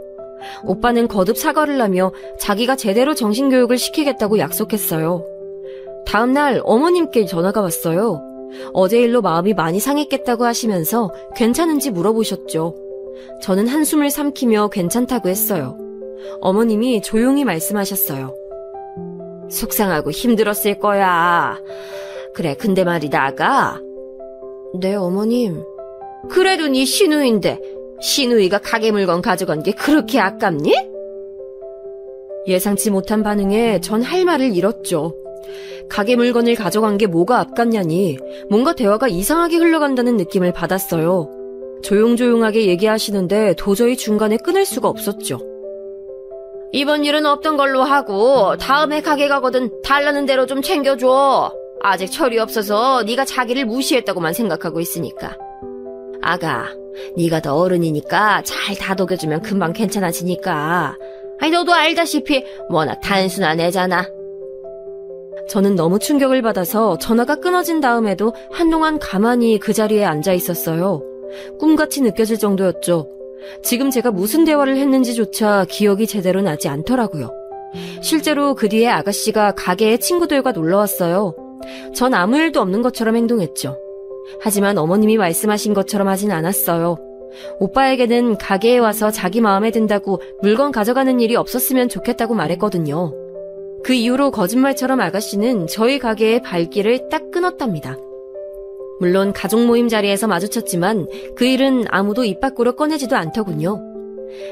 오빠는 거듭 사과를 하며 자기가 제대로 정신교육을 시키겠다고 약속했어요. 다음 날 어머님께 전화가 왔어요. 어제 일로 마음이 많이 상했겠다고 하시면서 괜찮은지 물어보셨죠. 저는 한숨을 삼키며 괜찮다고 했어요. 어머님이 조용히 말씀하셨어요. 속상하고 힘들었을 거야. 그래, 근데 말이다, 아가. 네, 어머님. 그래도 네 시누이인데 시누이가 가게 물건 가져간 게 그렇게 아깝니? 예상치 못한 반응에 전 할 말을 잃었죠. 가게 물건을 가져간 게 뭐가 아깝냐니 뭔가 대화가 이상하게 흘러간다는 느낌을 받았어요. 조용조용하게 얘기하시는데 도저히 중간에 끊을 수가 없었죠. 이번 일은 없던 걸로 하고 다음에 가게 가거든 달라는 대로 좀 챙겨줘. 아직 철이 없어서 네가 자기를 무시했다고만 생각하고 있으니까. 아가, 네가 더 어른이니까 잘 다독여주면 금방 괜찮아지니까. 아니, 너도 알다시피 워낙 단순한 애잖아. 저는 너무 충격을 받아서 전화가 끊어진 다음에도 한동안 가만히 그 자리에 앉아 있었어요. 꿈같이 느껴질 정도였죠. 지금 제가 무슨 대화를 했는지조차 기억이 제대로 나지 않더라고요. 실제로 그 뒤에 아가씨가 가게에 친구들과 놀러왔어요. 전 아무 일도 없는 것처럼 행동했죠. 하지만 어머님이 말씀하신 것처럼 하진 않았어요. 오빠에게는 가게에 와서 자기 마음에 든다고 물건 가져가는 일이 없었으면 좋겠다고 말했거든요. 그 이후로 거짓말처럼 아가씨는 저희 가게의 발길을 딱 끊었답니다. 물론 가족 모임 자리에서 마주쳤지만 그 일은 아무도 입 밖으로 꺼내지도 않더군요.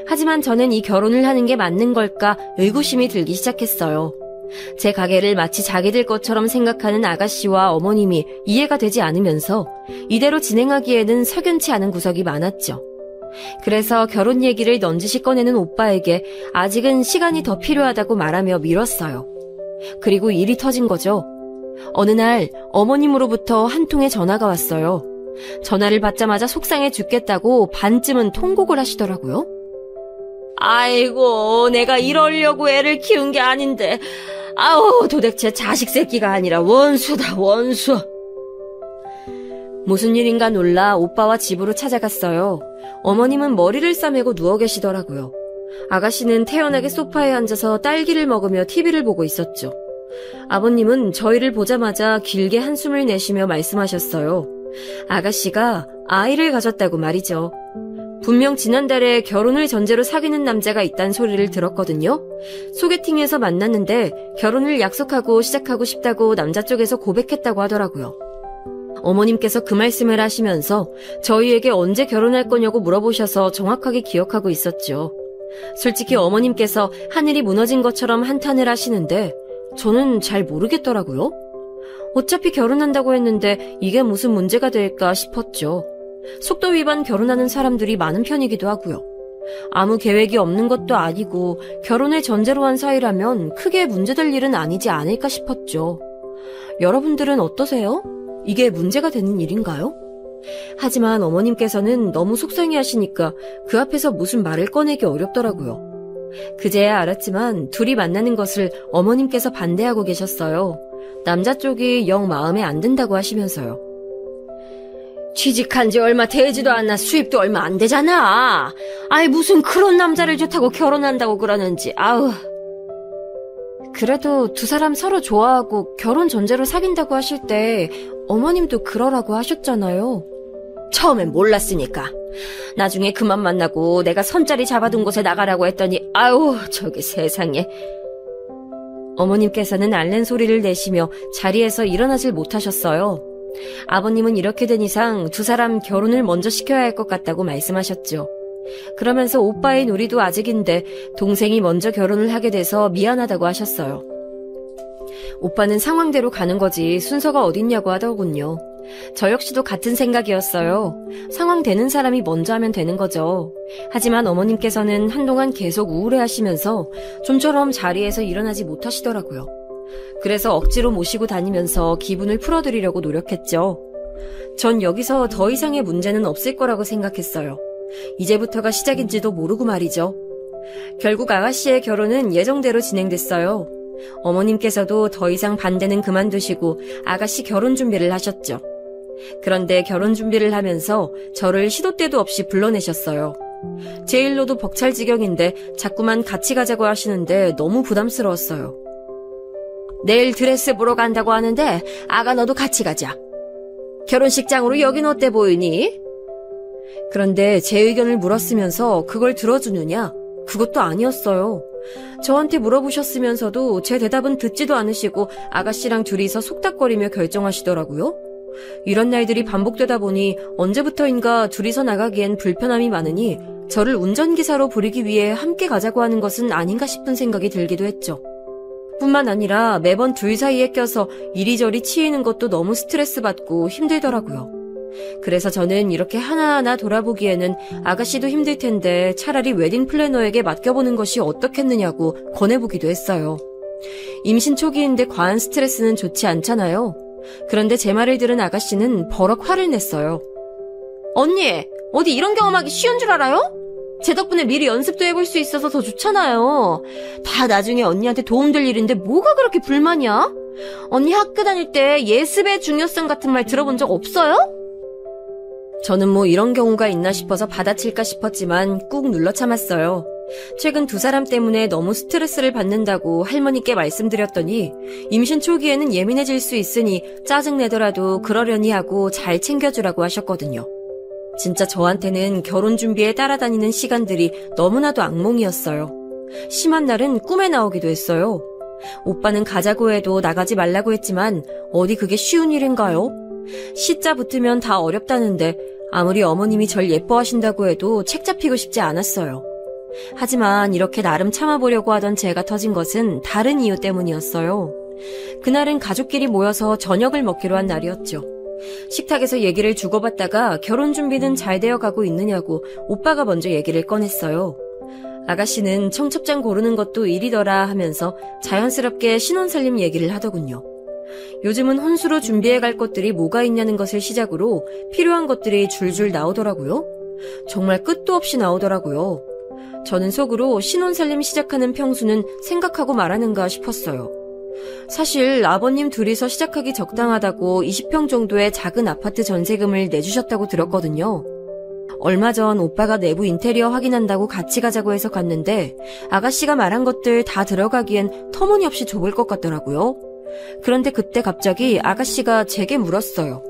하지만 저는 이 결혼을 하는 게 맞는 걸까 의구심이 들기 시작했어요. 제 가게를 마치 자기들 것처럼 생각하는 아가씨와 어머님이 이해가 되지 않으면서 이대로 진행하기에는 석연치 않은 구석이 많았죠. 그래서 결혼 얘기를 넌지시 꺼내는 오빠에게 아직은 시간이 더 필요하다고 말하며 미뤘어요. 그리고 일이 터진 거죠. 어느 날 어머님으로부터 한 통의 전화가 왔어요. 전화를 받자마자 속상해 죽겠다고 반쯤은 통곡을 하시더라고요. 아이고, 내가 이러려고 애를 키운 게 아닌데, 아우, 도대체 자식 새끼가 아니라 원수다, 원수. 무슨 일인가 놀라 오빠와 집으로 찾아갔어요. 어머님은 머리를 싸매고 누워 계시더라고요. 아가씨는 태연하게 소파에 앉아서 딸기를 먹으며 TV를 보고 있었죠. 아버님은 저희를 보자마자 길게 한숨을 내쉬며 말씀하셨어요. 아가씨가 아이를 가졌다고 말이죠. 분명 지난달에 결혼을 전제로 사귀는 남자가 있다는 소리를 들었거든요. 소개팅에서 만났는데 결혼을 약속하고 시작하고 싶다고 남자 쪽에서 고백했다고 하더라고요. 어머님께서 그 말씀을 하시면서 저희에게 언제 결혼할 거냐고 물어보셔서 정확하게 기억하고 있었죠. 솔직히 어머님께서 하늘이 무너진 것처럼 한탄을 하시는데 저는 잘 모르겠더라고요. 어차피 결혼한다고 했는데 이게 무슨 문제가 될까 싶었죠. 속도 위반 결혼하는 사람들이 많은 편이기도 하고요. 아무 계획이 없는 것도 아니고 결혼을 전제로 한 사이라면 크게 문제될 일은 아니지 않을까 싶었죠. 여러분들은 어떠세요? 이게 문제가 되는 일인가요? 하지만 어머님께서는 너무 속상해 하시니까 그 앞에서 무슨 말을 꺼내기 어렵더라고요. 그제야 알았지만 둘이 만나는 것을 어머님께서 반대하고 계셨어요. 남자 쪽이 영 마음에 안 든다고 하시면서요. 취직한 지 얼마 되지도 않아 수입도 얼마 안 되잖아. 아이 무슨 그런 남자를 좋다고 결혼한다고 그러는지. 아우. 그래도 두 사람 서로 좋아하고 결혼 전제로 사귄다고 하실 때 어머님도 그러라고 하셨잖아요. 처음엔 몰랐으니까. 나중에 그만 만나고 내가 선자리 잡아둔 곳에 나가라고 했더니 아유 저기 세상에. 어머님께서는 앓는 소리를 내시며 자리에서 일어나질 못하셨어요. 아버님은 이렇게 된 이상 두 사람 결혼을 먼저 시켜야 할 것 같다고 말씀하셨죠. 그러면서 오빠의 놀이도 아직인데 동생이 먼저 결혼을 하게 돼서 미안하다고 하셨어요. 오빠는 상황대로 가는 거지 순서가 어딨냐고 하더군요. 저 역시도 같은 생각이었어요. 상황 되는 사람이 먼저 하면 되는 거죠. 하지만 어머님께서는 한동안 계속 우울해하시면서 좀처럼 자리에서 일어나지 못하시더라고요. 그래서 억지로 모시고 다니면서 기분을 풀어드리려고 노력했죠. 전 여기서 더 이상의 문제는 없을 거라고 생각했어요. 이제부터가 시작인지도 모르고 말이죠. 결국 아가씨의 결혼은 예정대로 진행됐어요. 어머님께서도 더 이상 반대는 그만두시고 아가씨 결혼 준비를 하셨죠. 그런데 결혼 준비를 하면서 저를 시도 때도 없이 불러내셨어요. 제 일로도 벅찰 지경인데 자꾸만 같이 가자고 하시는데 너무 부담스러웠어요. 내일 드레스 보러 간다고 하는데 아가 너도 같이 가자. 결혼식장으로 여긴 어때 보이니? 그런데 제 의견을 물었으면서 그걸 들어주느냐? 그것도 아니었어요. 저한테 물어보셨으면서도 제 대답은 듣지도 않으시고 아가씨랑 둘이서 속닥거리며 결정하시더라고요. 이런 날들이 반복되다 보니 언제부터인가 둘이서 나가기엔 불편함이 많으니 저를 운전기사로 부리기 위해 함께 가자고 하는 것은 아닌가 싶은 생각이 들기도 했죠. 뿐만 아니라 매번 둘 사이에 껴서 이리저리 치이는 것도 너무 스트레스 받고 힘들더라고요. 그래서 저는 이렇게 하나하나 돌아보기에는 아가씨도 힘들 텐데 차라리 웨딩 플래너에게 맡겨보는 것이 어떻겠느냐고 권해보기도 했어요. 임신 초기인데 과한 스트레스는 좋지 않잖아요. 그런데 제 말을 들은 아가씨는 버럭 화를 냈어요. 언니, 어디 이런 경험하기 쉬운 줄 알아요? 제 덕분에 미리 연습도 해볼 수 있어서 더 좋잖아요. 다 나중에 언니한테 도움될 일인데 뭐가 그렇게 불만이야? 언니 학교 다닐 때 예습의 중요성 같은 말 들어본 적 없어요? 저는 뭐 이런 경우가 있나 싶어서 받아칠까 싶었지만 꾹 눌러 참았어요. 최근 두 사람 때문에 너무 스트레스를 받는다고 할머니께 말씀드렸더니 임신 초기에는 예민해질 수 있으니 짜증내더라도 그러려니 하고 잘 챙겨주라고 하셨거든요. 진짜 저한테는 결혼 준비에 따라다니는 시간들이 너무나도 악몽이었어요. 심한 날은 꿈에 나오기도 했어요. 오빠는 가자고 해도 나가지 말라고 했지만 어디 그게 쉬운 일인가요? 시자 붙으면 다 어렵다는데 아무리 어머님이 절 예뻐하신다고 해도 책 잡히고 싶지 않았어요. 하지만 이렇게 나름 참아보려고 하던 제가 터진 것은 다른 이유 때문이었어요. 그날은 가족끼리 모여서 저녁을 먹기로 한 날이었죠. 식탁에서 얘기를 주고받다가 결혼 준비는 잘 되어가고 있느냐고 오빠가 먼저 얘기를 꺼냈어요. 아가씨는 청첩장 고르는 것도 일이더라 하면서 자연스럽게 신혼살림 얘기를 하더군요. 요즘은 혼수로 준비해갈 것들이 뭐가 있냐는 것을 시작으로 필요한 것들이 줄줄 나오더라고요. 정말 끝도 없이 나오더라고요. 저는 속으로 신혼살림 시작하는 평수는 생각하고 말하는가 싶었어요. 사실 아버님 둘이서 시작하기 적당하다고 20평 정도의 작은 아파트 전세금을 내주셨다고 들었거든요. 얼마 전 오빠가 내부 인테리어 확인한다고 같이 가자고 해서 갔는데 아가씨가 말한 것들 다 들어가기엔 터무니없이 좁을 것 같더라고요. 그런데 그때 갑자기 아가씨가 제게 물었어요.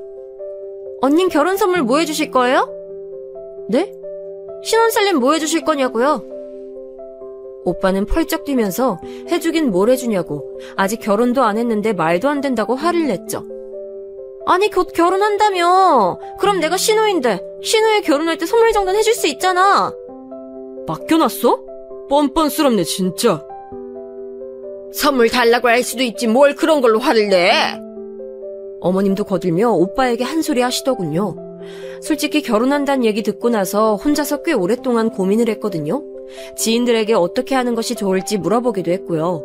언닌 결혼 선물 뭐 해주실 거예요? 네? 신혼살림 뭐 해주실 거냐고요? 오빠는 펄쩍 뛰면서 해주긴 뭘 해주냐고 아직 결혼도 안 했는데 말도 안 된다고 화를 냈죠. 아니 곧 결혼한다며. 그럼 내가 신우인데 신우에 결혼할 때 선물 정도는 해줄 수 있잖아. 맡겨놨어? 뻔뻔스럽네 진짜. 선물 달라고 할 수도 있지 뭘 그런 걸로 화를 내. 어머님도 거들며 오빠에게 한 소리 하시더군요. 솔직히 결혼한다는 얘기 듣고 나서 혼자서 꽤 오랫동안 고민을 했거든요. 지인들에게 어떻게 하는 것이 좋을지 물어보기도 했고요.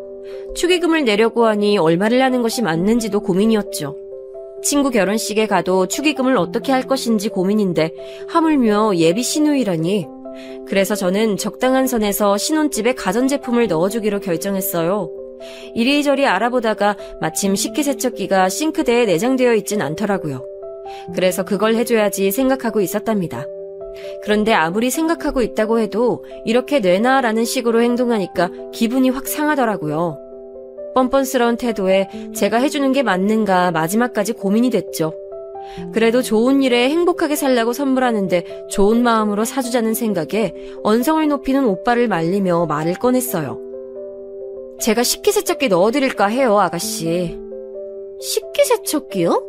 축의금을 내려고 하니 얼마를 하는 것이 맞는지도 고민이었죠. 친구 결혼식에 가도 축의금을 어떻게 할 것인지 고민인데 하물며 예비 신우이라니. 그래서 저는 적당한 선에서 신혼집에 가전제품을 넣어주기로 결정했어요. 이리저리 알아보다가 마침 식기세척기가 싱크대에 내장되어 있진 않더라고요. 그래서 그걸 해줘야지 생각하고 있었답니다. 그런데 아무리 생각하고 있다고 해도 이렇게 내놔라는 식으로 행동하니까 기분이 확 상하더라고요. 뻔뻔스러운 태도에 제가 해주는 게 맞는가 마지막까지 고민이 됐죠. 그래도 좋은 일에 행복하게 살라고 선물하는데 좋은 마음으로 사주자는 생각에 언성을 높이는 오빠를 말리며 말을 꺼냈어요. 제가 식기세척기 넣어드릴까 해요, 아가씨. 식기세척기요?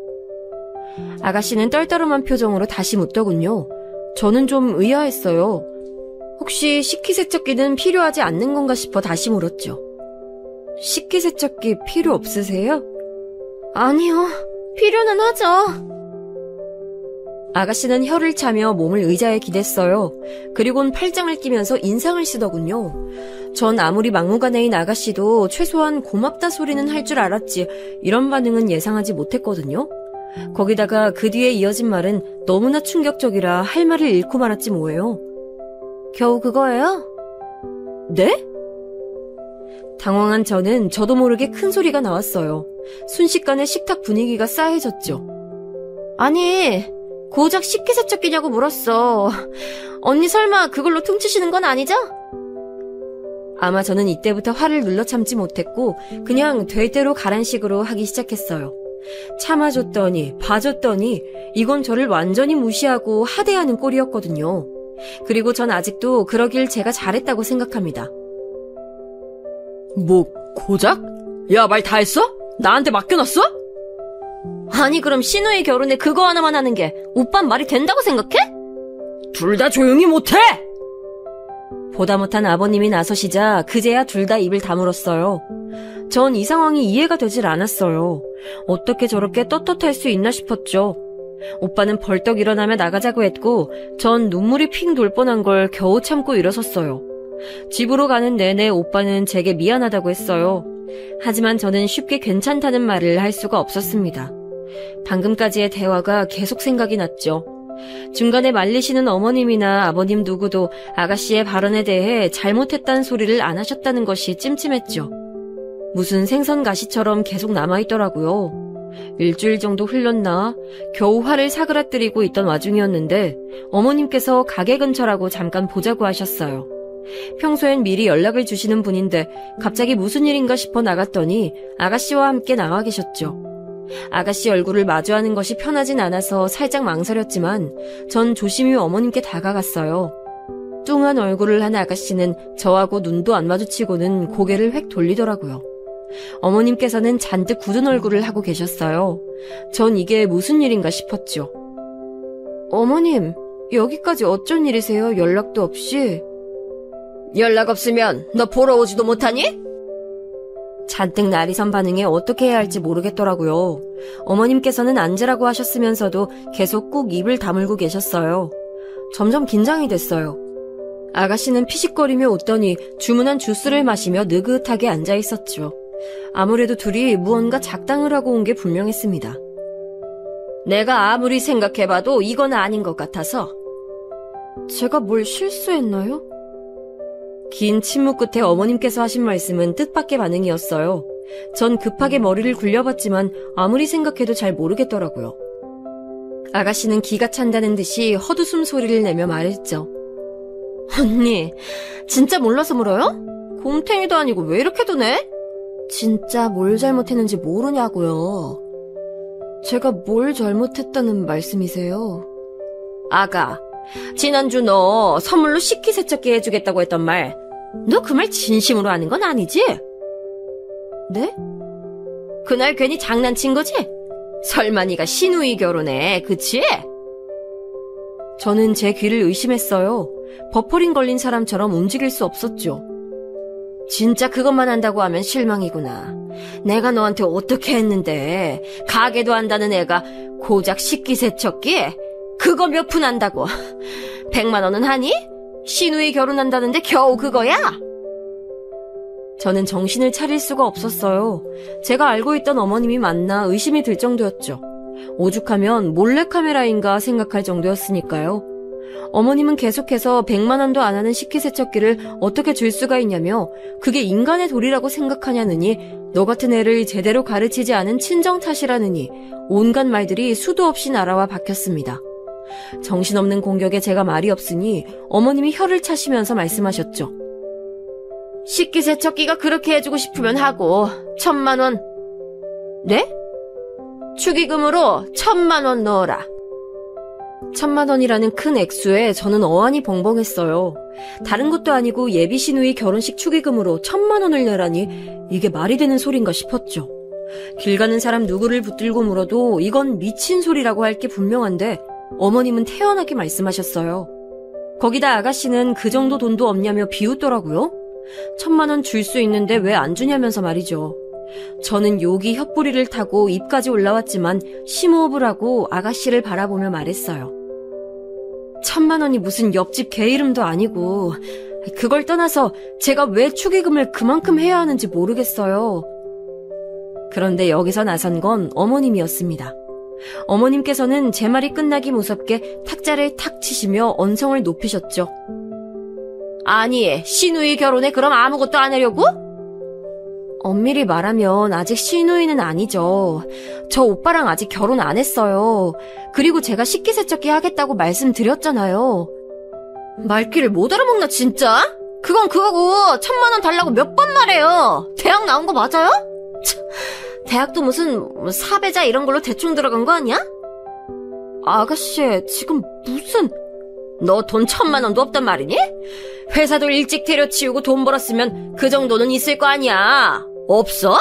아가씨는 떨떠름한 표정으로 다시 묻더군요. 저는 좀 의아했어요. 혹시 식기세척기는 필요하지 않는 건가 싶어 다시 물었죠. 식기세척기 필요 없으세요? 아니요, 필요는 하죠. 아가씨는 혀를 차며 몸을 의자에 기댔어요. 그리곤 팔짱을 끼면서 인상을 쓰더군요. 전 아무리 막무가내인 아가씨도 최소한 고맙다 소리는 할 줄 알았지 이런 반응은 예상하지 못했거든요. 거기다가 그 뒤에 이어진 말은 너무나 충격적이라 할 말을 잃고 말았지 뭐예요. 겨우 그거예요? 네? 당황한 저도 모르게 큰 소리가 나왔어요. 순식간에 식탁 분위기가 싸해졌죠. 아니, 고작 식기세척기냐고 물었어. 언니 설마 그걸로 퉁치시는 건 아니죠? 아마 저는 이때부터 화를 눌러 참지 못했고 그냥 될 대로 가란 식으로 하기 시작했어요. 참아줬더니 봐줬더니 이건 저를 완전히 무시하고 하대하는 꼴이었거든요. 그리고 전 아직도 그러길 제가 잘했다고 생각합니다. 뭐 고작? 야, 말 다 했어? 나한테 맡겨놨어? 아니 그럼 시누이 결혼에 그거 하나만 하는 게 오빤 말이 된다고 생각해? 둘 다 조용히 못해! 보다 못한 아버님이 나서시자 그제야 둘 다 입을 다물었어요. 전 이 상황이 이해가 되질 않았어요. 어떻게 저렇게 떳떳할 수 있나 싶었죠. 오빠는 벌떡 일어나며 나가자고 했고 전 눈물이 핑 돌 뻔한 걸 겨우 참고 일어섰어요. 집으로 가는 내내 오빠는 제게 미안하다고 했어요. 하지만 저는 쉽게 괜찮다는 말을 할 수가 없었습니다. 방금까지의 대화가 계속 생각이 났죠. 중간에 말리시는 어머님이나 아버님 누구도 아가씨의 발언에 대해 잘못했다는 소리를 안 하셨다는 것이 찜찜했죠. 무슨 생선가시처럼 계속 남아있더라고요. 일주일 정도 흘렀나 겨우 화를 사그라뜨리고 있던 와중이었는데 어머님께서 가게 근처라고 잠깐 보자고 하셨어요. 평소엔 미리 연락을 주시는 분인데 갑자기 무슨 일인가 싶어 나갔더니 아가씨와 함께 나와 계셨죠. 아가씨 얼굴을 마주하는 것이 편하진 않아서 살짝 망설였지만 전 조심히 어머님께 다가갔어요. 뚱한 얼굴을 한 아가씨는 저하고 눈도 안 마주치고는 고개를 획 돌리더라고요. 어머님께서는 잔뜩 굳은 얼굴을 하고 계셨어요. 전 이게 무슨 일인가 싶었죠. 어머님, 여기까지 어쩐 일이세요? 연락도 없이. 연락 없으면 너 보러 오지도 못하니? 잔뜩 날이 선 반응에 어떻게 해야 할지 모르겠더라고요. 어머님께서는 앉으라고 하셨으면서도 계속 꾹 입을 다물고 계셨어요. 점점 긴장이 됐어요. 아가씨는 피식거리며 웃더니 주문한 주스를 마시며 느긋하게 앉아 있었죠. 아무래도 둘이 무언가 작당을 하고 온 게 분명했습니다. 내가 아무리 생각해봐도 이건 아닌 것 같아서. 제가 뭘 실수했나요? 긴 침묵 끝에 어머님께서 하신 말씀은 뜻밖의 반응이었어요. 전 급하게 머리를 굴려봤지만 아무리 생각해도 잘 모르겠더라고요. 아가씨는 기가 찬다는 듯이 헛웃음 소리를 내며 말했죠. 언니, 진짜 몰라서 물어요? 곰탱이도 아니고 왜 이렇게 두네? 진짜 뭘 잘못했는지 모르냐고요. 제가 뭘 잘못했다는 말씀이세요? 아가, 지난주 너 선물로 식기세척기 해주겠다고 했던 말, 너 그 말 진심으로 하는 건 아니지? 네? 그날 괜히 장난친 거지? 설마 네가 시누이 결혼해, 그치? 저는 제 귀를 의심했어요. 버퍼링 걸린 사람처럼 움직일 수 없었죠. 진짜 그것만 한다고 하면 실망이구나. 내가 너한테 어떻게 했는데 가게도 한다는 애가 고작 식기세척기? 그거 몇 푼 한다고. 100만 원은 하니? 시누이 결혼한다는데 겨우 그거야? 저는 정신을 차릴 수가 없었어요. 제가 알고 있던 어머님이 맞나 의심이 들 정도였죠. 오죽하면 몰래카메라인가 생각할 정도였으니까요. 어머님은 계속해서 100만 원도 안 하는 식기세척기를 어떻게 줄 수가 있냐며 그게 인간의 도리라고 생각하냐느니 너 같은 애를 제대로 가르치지 않은 친정 탓이라느니 온갖 말들이 수도 없이 날아와 박혔습니다. 정신없는 공격에 제가 말이 없으니 어머님이 혀를 차시면서 말씀하셨죠. 식기세척기가 그렇게 해주고 싶으면 하고 1,000만 원. 네? 축의금으로 1,000만 원 넣어라. 1,000만 원이라는 큰 액수에 저는 어안이 벙벙했어요. 다른 것도 아니고 예비 시누이 결혼식 축의금으로 1,000만 원을 내라니 이게 말이 되는 소린가 싶었죠. 길 가는 사람 누구를 붙들고 물어도 이건 미친 소리라고 할 게 분명한데 어머님은 태연하게 말씀하셨어요. 거기다 아가씨는 그 정도 돈도 없냐며 비웃더라고요. 1,000만 원 줄 수 있는데 왜 안 주냐면서 말이죠. 저는 욕이 혓부리를 타고 입까지 올라왔지만 심호흡을 하고 아가씨를 바라보며 말했어요. 1,000만 원이 무슨 옆집 개 이름도 아니고 그걸 떠나서 제가 왜 축의금을 그만큼 해야 하는지 모르겠어요. 그런데 여기서 나선 건 어머님이었습니다. 어머님께서는 제 말이 끝나기 무섭게 탁자를 탁 치시며 언성을 높이셨죠. 아니, 시누이 결혼에 그럼 아무것도 안 하려고? 엄밀히 말하면 아직 시누이는 아니죠. 저 오빠랑 아직 결혼 안 했어요. 그리고 제가 식기세척기 하겠다고 말씀드렸잖아요. 말귀를 못 알아먹나 진짜? 그건 그거고 1,000만 원 달라고 몇 번 말해요. 대학 나온 거 맞아요? 참, 대학도 무슨 사배자 이런 걸로 대충 들어간 거 아니야? 아가씨 지금 무슨... 너 돈 1,000만 원도 없단 말이니? 회사도 일찍 때려치우고 돈 벌었으면 그 정도는 있을 거 아니야. 없어?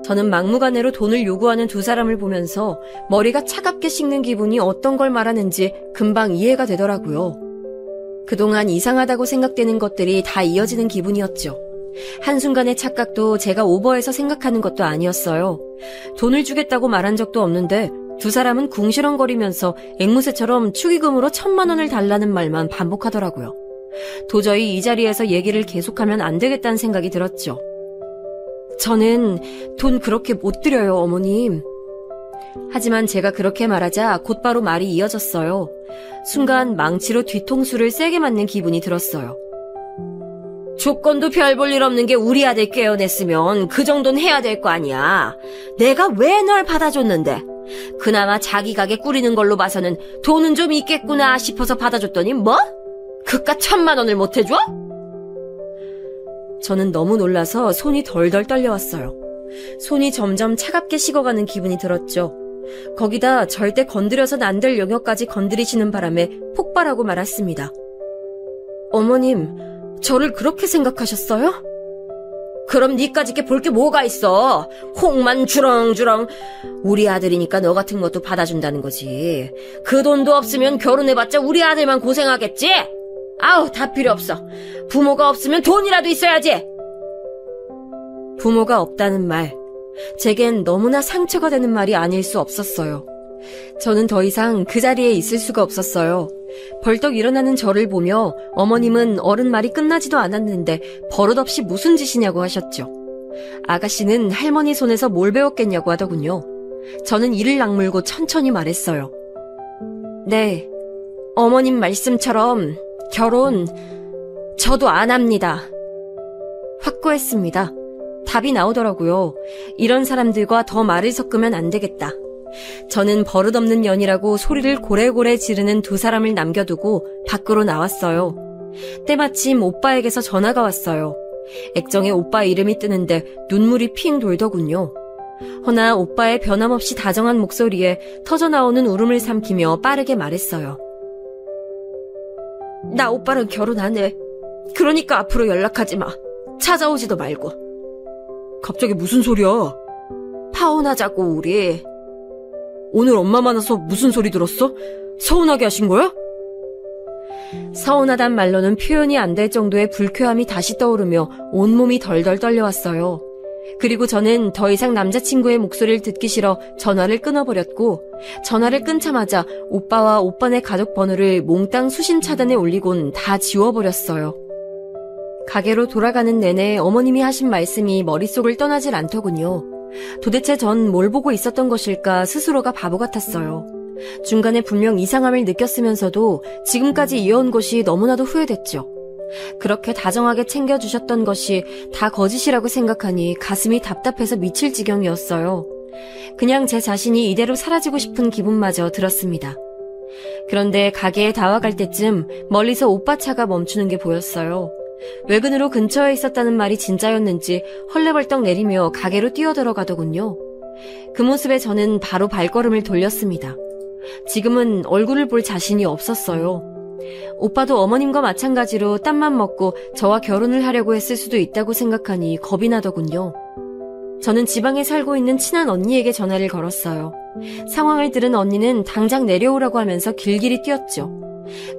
저는 막무가내로 돈을 요구하는 두 사람을 보면서 머리가 차갑게 식는 기분이 어떤 걸 말하는지 금방 이해가 되더라고요. 그동안 이상하다고 생각되는 것들이 다 이어지는 기분이었죠. 한순간의 착각도 제가 오버해서 생각하는 것도 아니었어요. 돈을 주겠다고 말한 적도 없는데 두 사람은 궁시렁거리면서 앵무새처럼 축의금으로 1,000만 원을 달라는 말만 반복하더라고요. 도저히 이 자리에서 얘기를 계속하면 안 되겠다는 생각이 들었죠. 저는 돈 그렇게 못 드려요, 어머님. 하지만 제가 그렇게 말하자 곧바로 말이 이어졌어요. 순간 망치로 뒤통수를 세게 맞는 기분이 들었어요. 조건도 별 볼 일 없는 게 우리 아들 깨어냈으면 그 정도는 해야 될 거 아니야. 내가 왜 널 받아줬는데? 그나마 자기 가게 꾸리는 걸로 봐서는 돈은 좀 있겠구나 싶어서 받아줬더니 뭐? 그깟 1,000만 원을 못 해줘? 저는 너무 놀라서 손이 덜덜 떨려왔어요. 손이 점점 차갑게 식어가는 기분이 들었죠. 거기다 절대 건드려선 안 될 영역까지 건드리시는 바람에 폭발하고 말았습니다. 어머님, 저를 그렇게 생각하셨어요? 그럼 니까짓 게 볼 게 뭐가 있어. 혹만 주렁주렁. 우리 아들이니까 너 같은 것도 받아준다는 거지. 그 돈도 없으면 결혼해봤자 우리 아들만 고생하겠지? 아우, 다 필요 없어. 부모가 없으면 돈이라도 있어야지. 부모가 없다는 말, 제겐 너무나 상처가 되는 말이 아닐 수 없었어요. 저는 더 이상 그 자리에 있을 수가 없었어요. 벌떡 일어나는 저를 보며 어머님은 어른 말이 끝나지도 않았는데 버릇없이 무슨 짓이냐고 하셨죠. 아가씨는 할머니 손에서 뭘 배웠겠냐고 하더군요. 저는 이를 악물고 천천히 말했어요. 네, 어머님 말씀처럼 결혼 저도 안 합니다. 확고했습니다. 답이 나오더라고요. 이런 사람들과 더 말을 섞으면 안 되겠다. 저는 버릇없는 년이라고 소리를 고래고래 지르는 두 사람을 남겨두고 밖으로 나왔어요. 때마침 오빠에게서 전화가 왔어요. 액정에 오빠 이름이 뜨는데 눈물이 핑 돌더군요. 허나 오빠의 변함없이 다정한 목소리에 터져나오는 울음을 삼키며 빠르게 말했어요. 나 오빠랑 결혼 안 해. 그러니까 앞으로 연락하지 마. 찾아오지도 말고. 갑자기 무슨 소리야? 파혼하자고 우리. 오늘 엄마 만나서 무슨 소리 들었어? 서운하게 하신 거야? 서운하단 말로는 표현이 안 될 정도의 불쾌함이 다시 떠오르며 온몸이 덜덜 떨려왔어요. 그리고 저는 더 이상 남자친구의 목소리를 듣기 싫어 전화를 끊어버렸고, 전화를 끊자마자 오빠와 오빠네 가족 번호를 몽땅 수신 차단에 올리곤 다 지워버렸어요. 가게로 돌아가는 내내 어머님이 하신 말씀이 머릿속을 떠나질 않더군요. 도대체 전 뭘 보고 있었던 것일까 스스로가 바보 같았어요. 중간에 분명 이상함을 느꼈으면서도 지금까지 이어온 것이 너무나도 후회됐죠. 그렇게 다정하게 챙겨주셨던 것이 다 거짓이라고 생각하니 가슴이 답답해서 미칠 지경이었어요. 그냥 제 자신이 이대로 사라지고 싶은 기분마저 들었습니다. 그런데 가게에 다와갈 때쯤 멀리서 오빠 차가 멈추는 게 보였어요. 외근으로 근처에 있었다는 말이 진짜였는지 헐레벌떡 내리며 가게로 뛰어들어가더군요. 그 모습에 저는 바로 발걸음을 돌렸습니다. 지금은 얼굴을 볼 자신이 없었어요. 오빠도 어머님과 마찬가지로 땀만 먹고 저와 결혼을 하려고 했을 수도 있다고 생각하니 겁이 나더군요. 저는 지방에 살고 있는 친한 언니에게 전화를 걸었어요. 상황을 들은 언니는 당장 내려오라고 하면서 길길이 뛰었죠.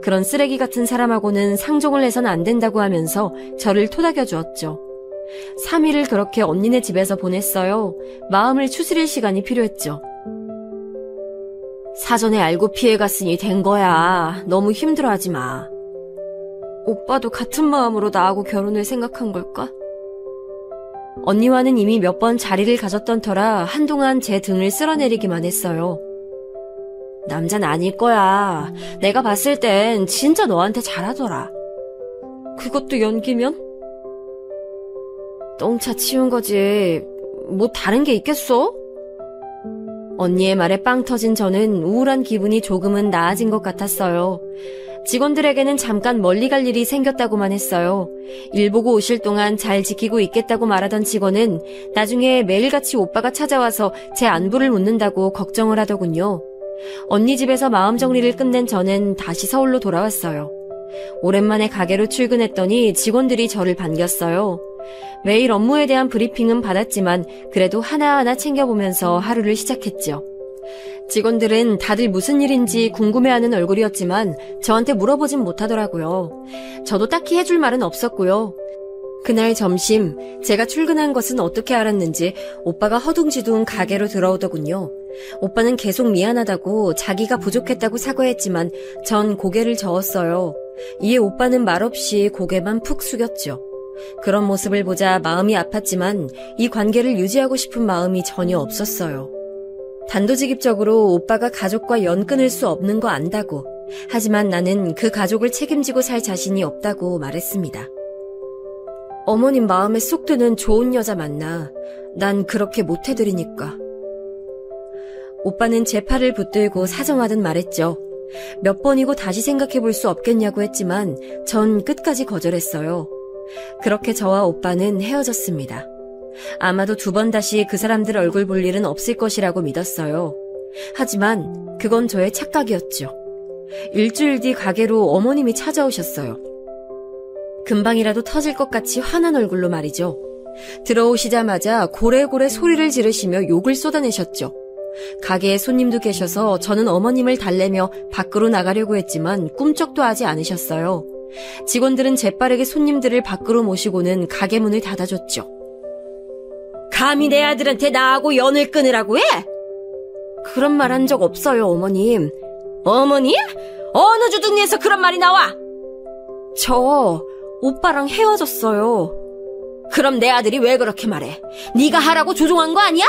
그런 쓰레기 같은 사람하고는 상종을 해선 안 된다고 하면서 저를 토닥여 주었죠. 3일을 그렇게 언니네 집에서 보냈어요. 마음을 추스릴 시간이 필요했죠. 사전에 알고 피해갔으니 된 거야. 너무 힘들어하지 마. 오빠도 같은 마음으로 나하고 결혼을 생각한 걸까? 언니와는 이미 몇 번 자리를 가졌던 터라 한동안 제 등을 쓸어내리기만 했어요. 남잔 아닐 거야. 내가 봤을 땐 진짜 너한테 잘하더라. 그것도 연기면? 똥차 치운 거지. 뭐 다른 게 있겠어? 언니의 말에 빵 터진 저는 우울한 기분이 조금은 나아진 것 같았어요. 직원들에게는 잠깐 멀리 갈 일이 생겼다고만 했어요. 일 보고 오실 동안 잘 지키고 있겠다고 말하던 직원은 나중에 매일같이 오빠가 찾아와서 제 안부를 묻는다고 걱정을 하더군요. 언니 집에서 마음 정리를 끝낸 저는 다시 서울로 돌아왔어요. 오랜만에 가게로 출근했더니 직원들이 저를 반겼어요. 매일 업무에 대한 브리핑은 받았지만 그래도 하나하나 챙겨보면서 하루를 시작했죠. 직원들은 다들 무슨 일인지 궁금해하는 얼굴이었지만 저한테 물어보진 못하더라고요. 저도 딱히 해줄 말은 없었고요. 그날 점심 제가 출근한 것은 어떻게 알았는지 오빠가 허둥지둥 가게로 들어오더군요. 오빠는 계속 미안하다고 자기가 부족했다고 사과했지만 전 고개를 저었어요. 이에 오빠는 말없이 고개만 푹 숙였죠. 그런 모습을 보자 마음이 아팠지만 이 관계를 유지하고 싶은 마음이 전혀 없었어요. 단도직입적으로 오빠가 가족과 연 끊을 수 없는 거 안다고, 하지만 나는 그 가족을 책임지고 살 자신이 없다고 말했습니다. 어머님 마음에 쏙 드는 좋은 여자 만나. 난 그렇게 못해드리니까. 오빠는 제 팔을 붙들고 사정하듯 말했죠. 몇 번이고 다시 생각해볼 수 없겠냐고 했지만 전 끝까지 거절했어요. 그렇게 저와 오빠는 헤어졌습니다. 아마도 2번 다시 그 사람들 얼굴 볼 일은 없을 것이라고 믿었어요. 하지만 그건 저의 착각이었죠. 일주일 뒤 가게로 어머님이 찾아오셨어요. 금방이라도 터질 것 같이 화난 얼굴로 말이죠. 들어오시자마자 고래고래 소리를 지르시며 욕을 쏟아내셨죠. 가게에 손님도 계셔서 저는 어머님을 달래며 밖으로 나가려고 했지만 꿈쩍도 하지 않으셨어요. 직원들은 재빠르게 손님들을 밖으로 모시고는 가게 문을 닫아줬죠. 감히 내 아들한테 나하고 연을 끊으라고 해? 그런 말 한 적 없어요, 어머님. 어머님? 어느 주둥이에서 그런 말이 나와? 저 오빠랑 헤어졌어요. 그럼 내 아들이 왜 그렇게 말해? 네가 하라고 조종한 거 아니야?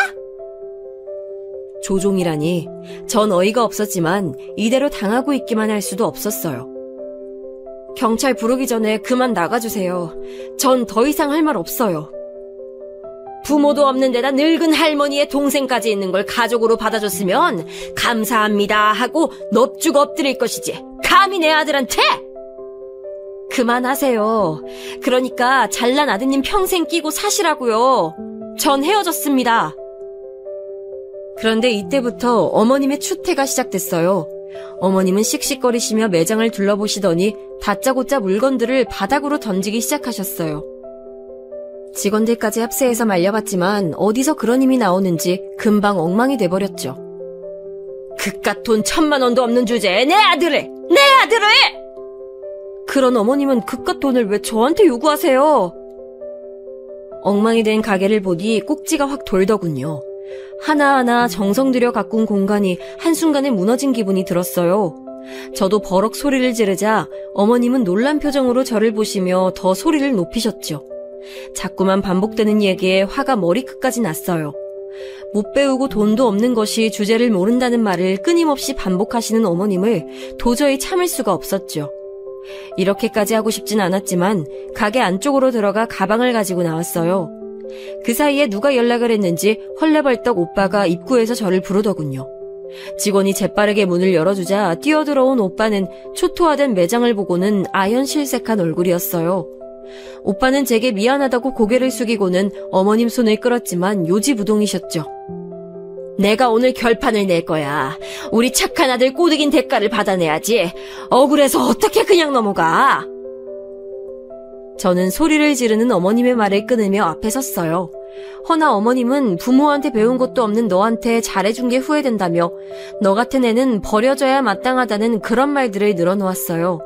조종이라니. 전 어이가 없었지만 이대로 당하고 있기만 할 수도 없었어요. 경찰 부르기 전에 그만 나가주세요. 전 더 이상 할 말 없어요. 부모도 없는 데다 늙은 할머니의 동생까지 있는 걸 가족으로 받아줬으면 감사합니다 하고 넙죽 엎드릴 것이지. 감히 내 아들한테? 그만하세요. 그러니까 잘난 아드님 평생 끼고 사시라고요. 전 헤어졌습니다. 그런데 이때부터 어머님의 추태가 시작됐어요. 어머님은 씩씩거리시며 매장을 둘러보시더니 다짜고짜 물건들을 바닥으로 던지기 시작하셨어요. 직원들까지 합세해서 말려봤지만 어디서 그런 힘이 나오는지 금방 엉망이 돼버렸죠. 그깟 돈 1,000만 원도 없는 주제에 내 아들을! 그런 어머님은 그깟 돈을 왜 저한테 요구하세요? 엉망이 된 가게를 보니 꼭지가 확 돌더군요. 하나하나 정성 들여 가꾼 공간이 한순간에 무너진 기분이 들었어요. 저도 버럭 소리를 지르자 어머님은 놀란 표정으로 저를 보시며 더 소리를 높이셨죠. 자꾸만 반복되는 얘기에 화가 머리끝까지 났어요. 못 배우고 돈도 없는 것이 주제를 모른다는 말을 끊임없이 반복하시는 어머님을 도저히 참을 수가 없었죠. 이렇게까지 하고 싶진 않았지만 가게 안쪽으로 들어가 가방을 가지고 나왔어요. 그 사이에 누가 연락을 했는지 헐레벌떡 오빠가 입구에서 저를 부르더군요. 직원이 재빠르게 문을 열어주자 뛰어들어온 오빠는 초토화된 매장을 보고는 아연실색한 얼굴이었어요. 오빠는 제게 미안하다고 고개를 숙이고는 어머님 손을 끌었지만 요지부동이셨죠. 내가 오늘 결판을 낼 거야. 우리 착한 아들 꼬드긴 대가를 받아내야지. 억울해서 어떻게 그냥 넘어가. 저는 소리를 지르는 어머님의 말을 끊으며 앞에 섰어요. 허나 어머님은 부모한테 배운 것도 없는 너한테 잘해준 게 후회된다며 너 같은 애는 버려져야 마땅하다는 그런 말들을 늘어놓았어요.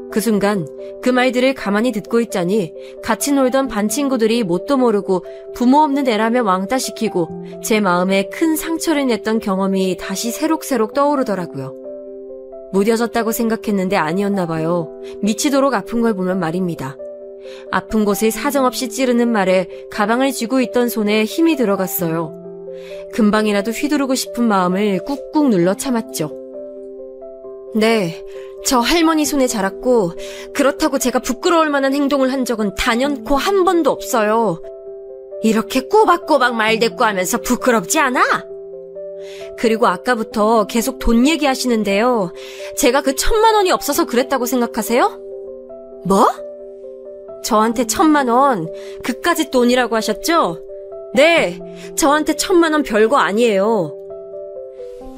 그 순간 그 말들을 가만히 듣고 있자니 같이 놀던 반 친구들이 뭣도 모르고 부모 없는 애라며 왕따시키고 제 마음에 큰 상처를 냈던 경험이 다시 새록새록 떠오르더라고요. 무뎌졌다고 생각했는데 아니었나 봐요. 미치도록 아픈 걸 보면 말입니다. 아픈 곳을 사정없이 찌르는 말에 가방을 쥐고 있던 손에 힘이 들어갔어요. 금방이라도 휘두르고 싶은 마음을 꾹꾹 눌러 참았죠. 네, 저 할머니 손에 자랐고 그렇다고 제가 부끄러울 만한 행동을 한 적은 단연코 한 번도 없어요. 이렇게 꼬박꼬박 말대꾸하면서 부끄럽지 않아? 그리고 아까부터 계속 돈 얘기하시는데요. 제가 그 1,000만 원이 없어서 그랬다고 생각하세요? 뭐? 저한테 1,000만 원, 그까짓 돈이라고 하셨죠? 네, 저한테 1,000만 원 별거 아니에요.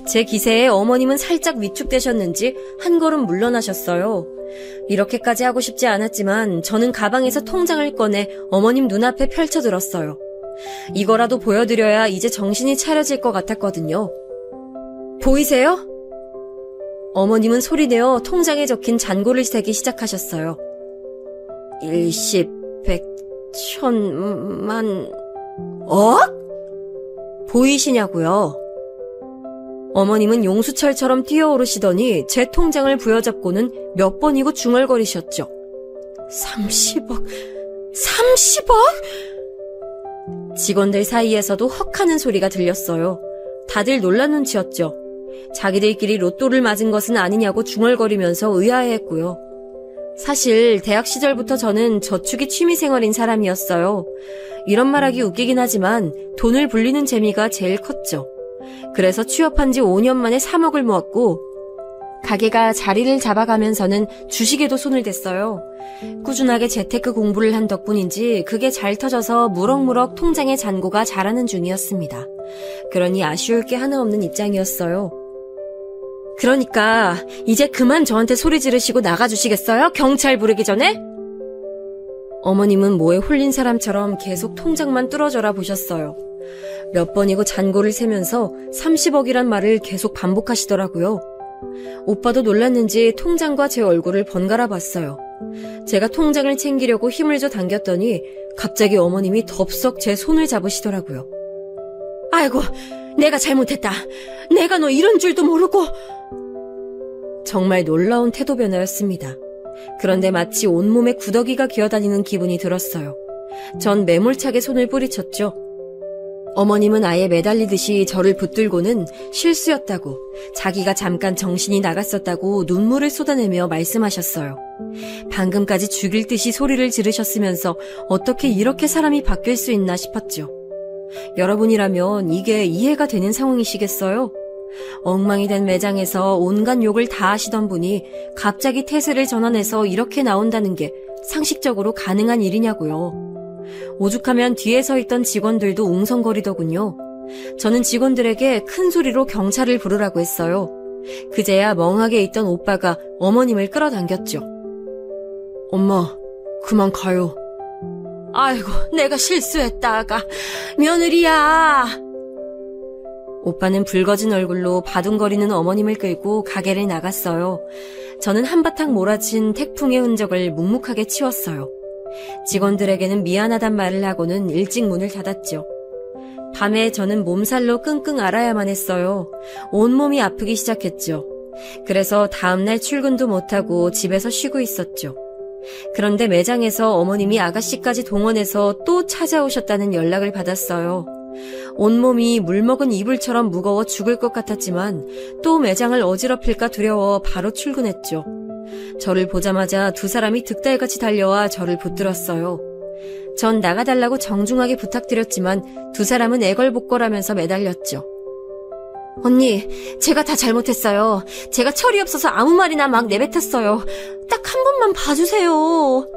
제 기세에 어머님은 살짝 위축되셨는지 한 걸음 물러나셨어요. 이렇게까지 하고 싶지 않았지만 저는 가방에서 통장을 꺼내 어머님 눈앞에 펼쳐들었어요. 이거라도 보여드려야 이제 정신이 차려질 것 같았거든요. 보이세요? 어머님은 소리내어 통장에 적힌 잔고를 세기 시작하셨어요. 10, 100, 1,000만... 보이시냐고요? 어머님은 용수철처럼 뛰어오르시더니 제 통장을 부여잡고는 몇 번이고 중얼거리셨죠. 30억? 30억? 직원들 사이에서도 헉하는 소리가 들렸어요. 다들 놀란 눈치였죠. 자기들끼리 로또를 맞은 것은 아니냐고 중얼거리면서 의아해했고요. 사실 대학 시절부터 저는 저축이 취미생활인 사람이었어요. 이런 말하기 웃기긴 하지만 돈을 불리는 재미가 제일 컸죠. 그래서 취업한 지 5년 만에 3억을 모았고 가게가 자리를 잡아가면서는 주식에도 손을 댔어요. 꾸준하게 재테크 공부를 한 덕분인지 그게 잘 터져서 무럭무럭 통장의 잔고가 자라는 중이었습니다. 그러니 아쉬울 게 하나 없는 입장이었어요. 그러니까 이제 그만 저한테 소리 지르시고 나가주시겠어요? 경찰 부르기 전에? 어머님은 뭐에 홀린 사람처럼 계속 통장만 뚫어져라 보셨어요. 몇 번이고 잔고를 세면서 30억이란 말을 계속 반복하시더라고요. 오빠도 놀랐는지 통장과 제 얼굴을 번갈아 봤어요. 제가 통장을 챙기려고 힘을 줘 당겼더니 갑자기 어머님이 덥석 제 손을 잡으시더라고요. 아이고, 내가 잘못했다. 내가 너 이런 줄도 모르고. 정말 놀라운 태도 변화였습니다. 그런데 마치 온몸에 구더기가 기어다니는 기분이 들었어요. 전 매몰차게 손을 뿌리쳤죠. 어머님은 아예 매달리듯이 저를 붙들고는 실수였다고, 자기가 잠깐 정신이 나갔었다고 눈물을 쏟아내며 말씀하셨어요. 방금까지 죽일 듯이 소리를 지르셨으면서 어떻게 이렇게 사람이 바뀔 수 있나 싶었죠. 여러분이라면 이게 이해가 되는 상황이시겠어요? 엉망이 된 매장에서 온갖 욕을 다 하시던 분이 갑자기 태세를 전환해서 이렇게 나온다는 게 상식적으로 가능한 일이냐고요. 오죽하면 뒤에 서 있던 직원들도 웅성거리더군요. 저는 직원들에게 큰 소리로 경찰을 부르라고 했어요. 그제야 멍하게 있던 오빠가 어머님을 끌어당겼죠. 엄마, 그만 가요. 아이고, 내가 실수했다가. 며느리야. 오빠는 붉어진 얼굴로 바둥거리는 어머님을 끌고 가게를 나갔어요. 저는 한바탕 몰아친 태풍의 흔적을 묵묵하게 치웠어요. 직원들에게는 미안하단 말을 하고는 일찍 문을 닫았죠. 밤에 저는 몸살로 끙끙 앓아야만 했어요. 온몸이 아프기 시작했죠. 그래서 다음날 출근도 못하고 집에서 쉬고 있었죠. 그런데 매장에서 어머님이 아가씨까지 동원해서 또 찾아오셨다는 연락을 받았어요. 온몸이 물먹은 이불처럼 무거워 죽을 것 같았지만 또 매장을 어지럽힐까 두려워 바로 출근했죠. 저를 보자마자 두 사람이 득달같이 달려와 저를 붙들었어요. 전 나가달라고 정중하게 부탁드렸지만 두 사람은 애걸복걸하면서 매달렸죠. 언니, 제가 다 잘못했어요. 제가 철이 없어서 아무 말이나 막 내뱉었어요. 딱 한 번만 봐주세요.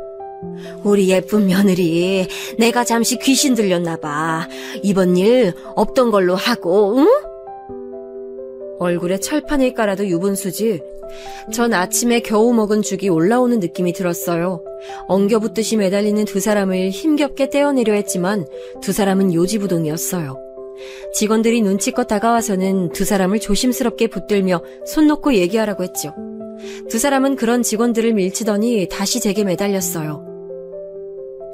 우리 예쁜 며느리, 내가 잠시 귀신 들렸나 봐. 이번 일 없던 걸로 하고, 응? 얼굴에 철판을 깔아도 유분수지. 전 아침에 겨우 먹은 죽이 올라오는 느낌이 들었어요. 엉겨붙듯이 매달리는 두 사람을 힘겹게 떼어내려 했지만 두 사람은 요지부동이었어요. 직원들이 눈치껏 다가와서는 두 사람을 조심스럽게 붙들며 손 놓고 얘기하라고 했죠. 두 사람은 그런 직원들을 밀치더니 다시 제게 매달렸어요.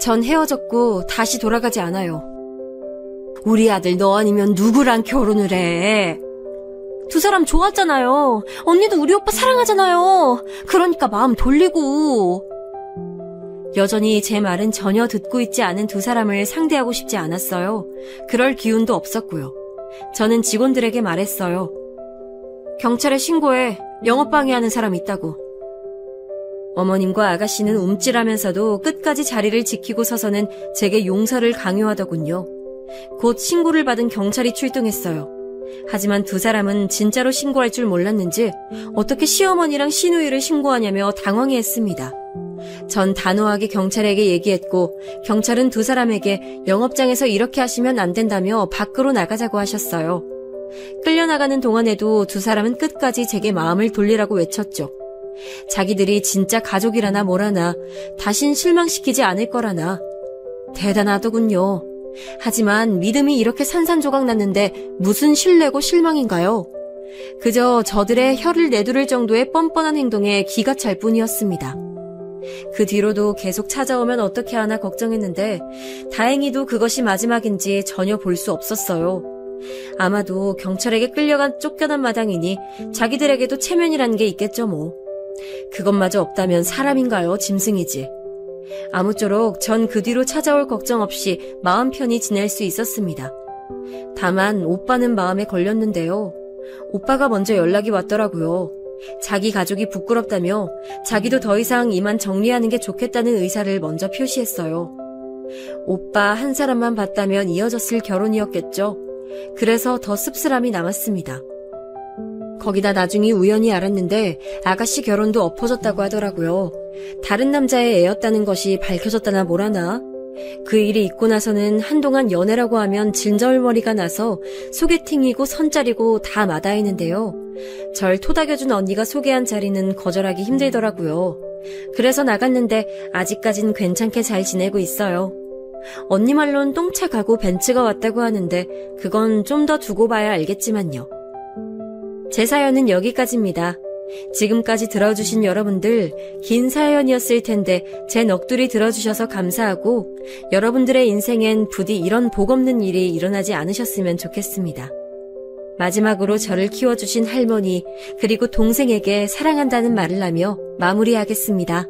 전 헤어졌고 다시 돌아가지 않아요. 우리 아들 너 아니면 누구랑 결혼을 해? 두 사람 좋았잖아요. 언니도 우리 오빠 사랑하잖아요. 그러니까 마음 돌리고. 여전히 제 말은 전혀 듣고 있지 않은 두 사람을 상대하고 싶지 않았어요. 그럴 기운도 없었고요. 저는 직원들에게 말했어요. 경찰에 신고해. 영업방해하는 사람 있다고. 어머님과 아가씨는 움찔하면서도 끝까지 자리를 지키고 서서는 제게 용서를 강요하더군요. 곧 신고를 받은 경찰이 출동했어요. 하지만 두 사람은 진짜로 신고할 줄 몰랐는지 어떻게 시어머니랑 시누이를 신고하냐며 당황해했습니다. 전 단호하게 경찰에게 얘기했고 경찰은 두 사람에게 영업장에서 이렇게 하시면 안 된다며 밖으로 나가자고 하셨어요. 끌려나가는 동안에도 두 사람은 끝까지 제게 마음을 돌리라고 외쳤죠. 자기들이 진짜 가족이라나 뭐라나 다신 실망시키지 않을 거라나. 대단하더군요. 하지만 믿음이 이렇게 산산조각 났는데 무슨 신뢰고 실망인가요? 그저 저들의 혀를 내두를 정도의 뻔뻔한 행동에 기가 찰 뿐이었습니다. 그 뒤로도 계속 찾아오면 어떻게 하나 걱정했는데 다행히도 그것이 마지막인지 전혀 볼 수 없었어요. 아마도 경찰에게 끌려간 쫓겨난 마당이니 자기들에게도 체면이란 게 있겠죠 뭐. 그것마저 없다면 사람인가요? 짐승이지. 아무쪼록 전 그 뒤로 찾아올 걱정 없이 마음 편히 지낼 수 있었습니다. 다만 오빠는 마음에 걸렸는데요. 오빠가 먼저 연락이 왔더라고요. 자기 가족이 부끄럽다며 자기도 더 이상 이만 정리하는 게 좋겠다는 의사를 먼저 표시했어요. 오빠 한 사람만 봤다면 이어졌을 결혼이었겠죠. 그래서 더 씁쓸함이 남았습니다. 거기다 나중에 우연히 알았는데 아가씨 결혼도 엎어졌다고 하더라고요. 다른 남자의 애였다는 것이 밝혀졌다나 뭐라나. 그 일이 있고 나서는 한동안 연애라고 하면 진절머리가 나서 소개팅이고 선짜리고 다 마다했는데요. 절 토닥여준 언니가 소개한 자리는 거절하기 힘들더라고요. 그래서 나갔는데 아직까진 괜찮게 잘 지내고 있어요. 언니 말론 똥차 가고 벤츠가 왔다고 하는데 그건 좀 더 두고 봐야 알겠지만요. 제 사연은 여기까지입니다. 지금까지 들어주신 여러분들 긴 사연이었을 텐데 제 넋두리 들어주셔서 감사하고 여러분들의 인생엔 부디 이런 복 없는 일이 일어나지 않으셨으면 좋겠습니다. 마지막으로 저를 키워주신 할머니 그리고 동생에게 사랑한다는 말을 하며 마무리하겠습니다.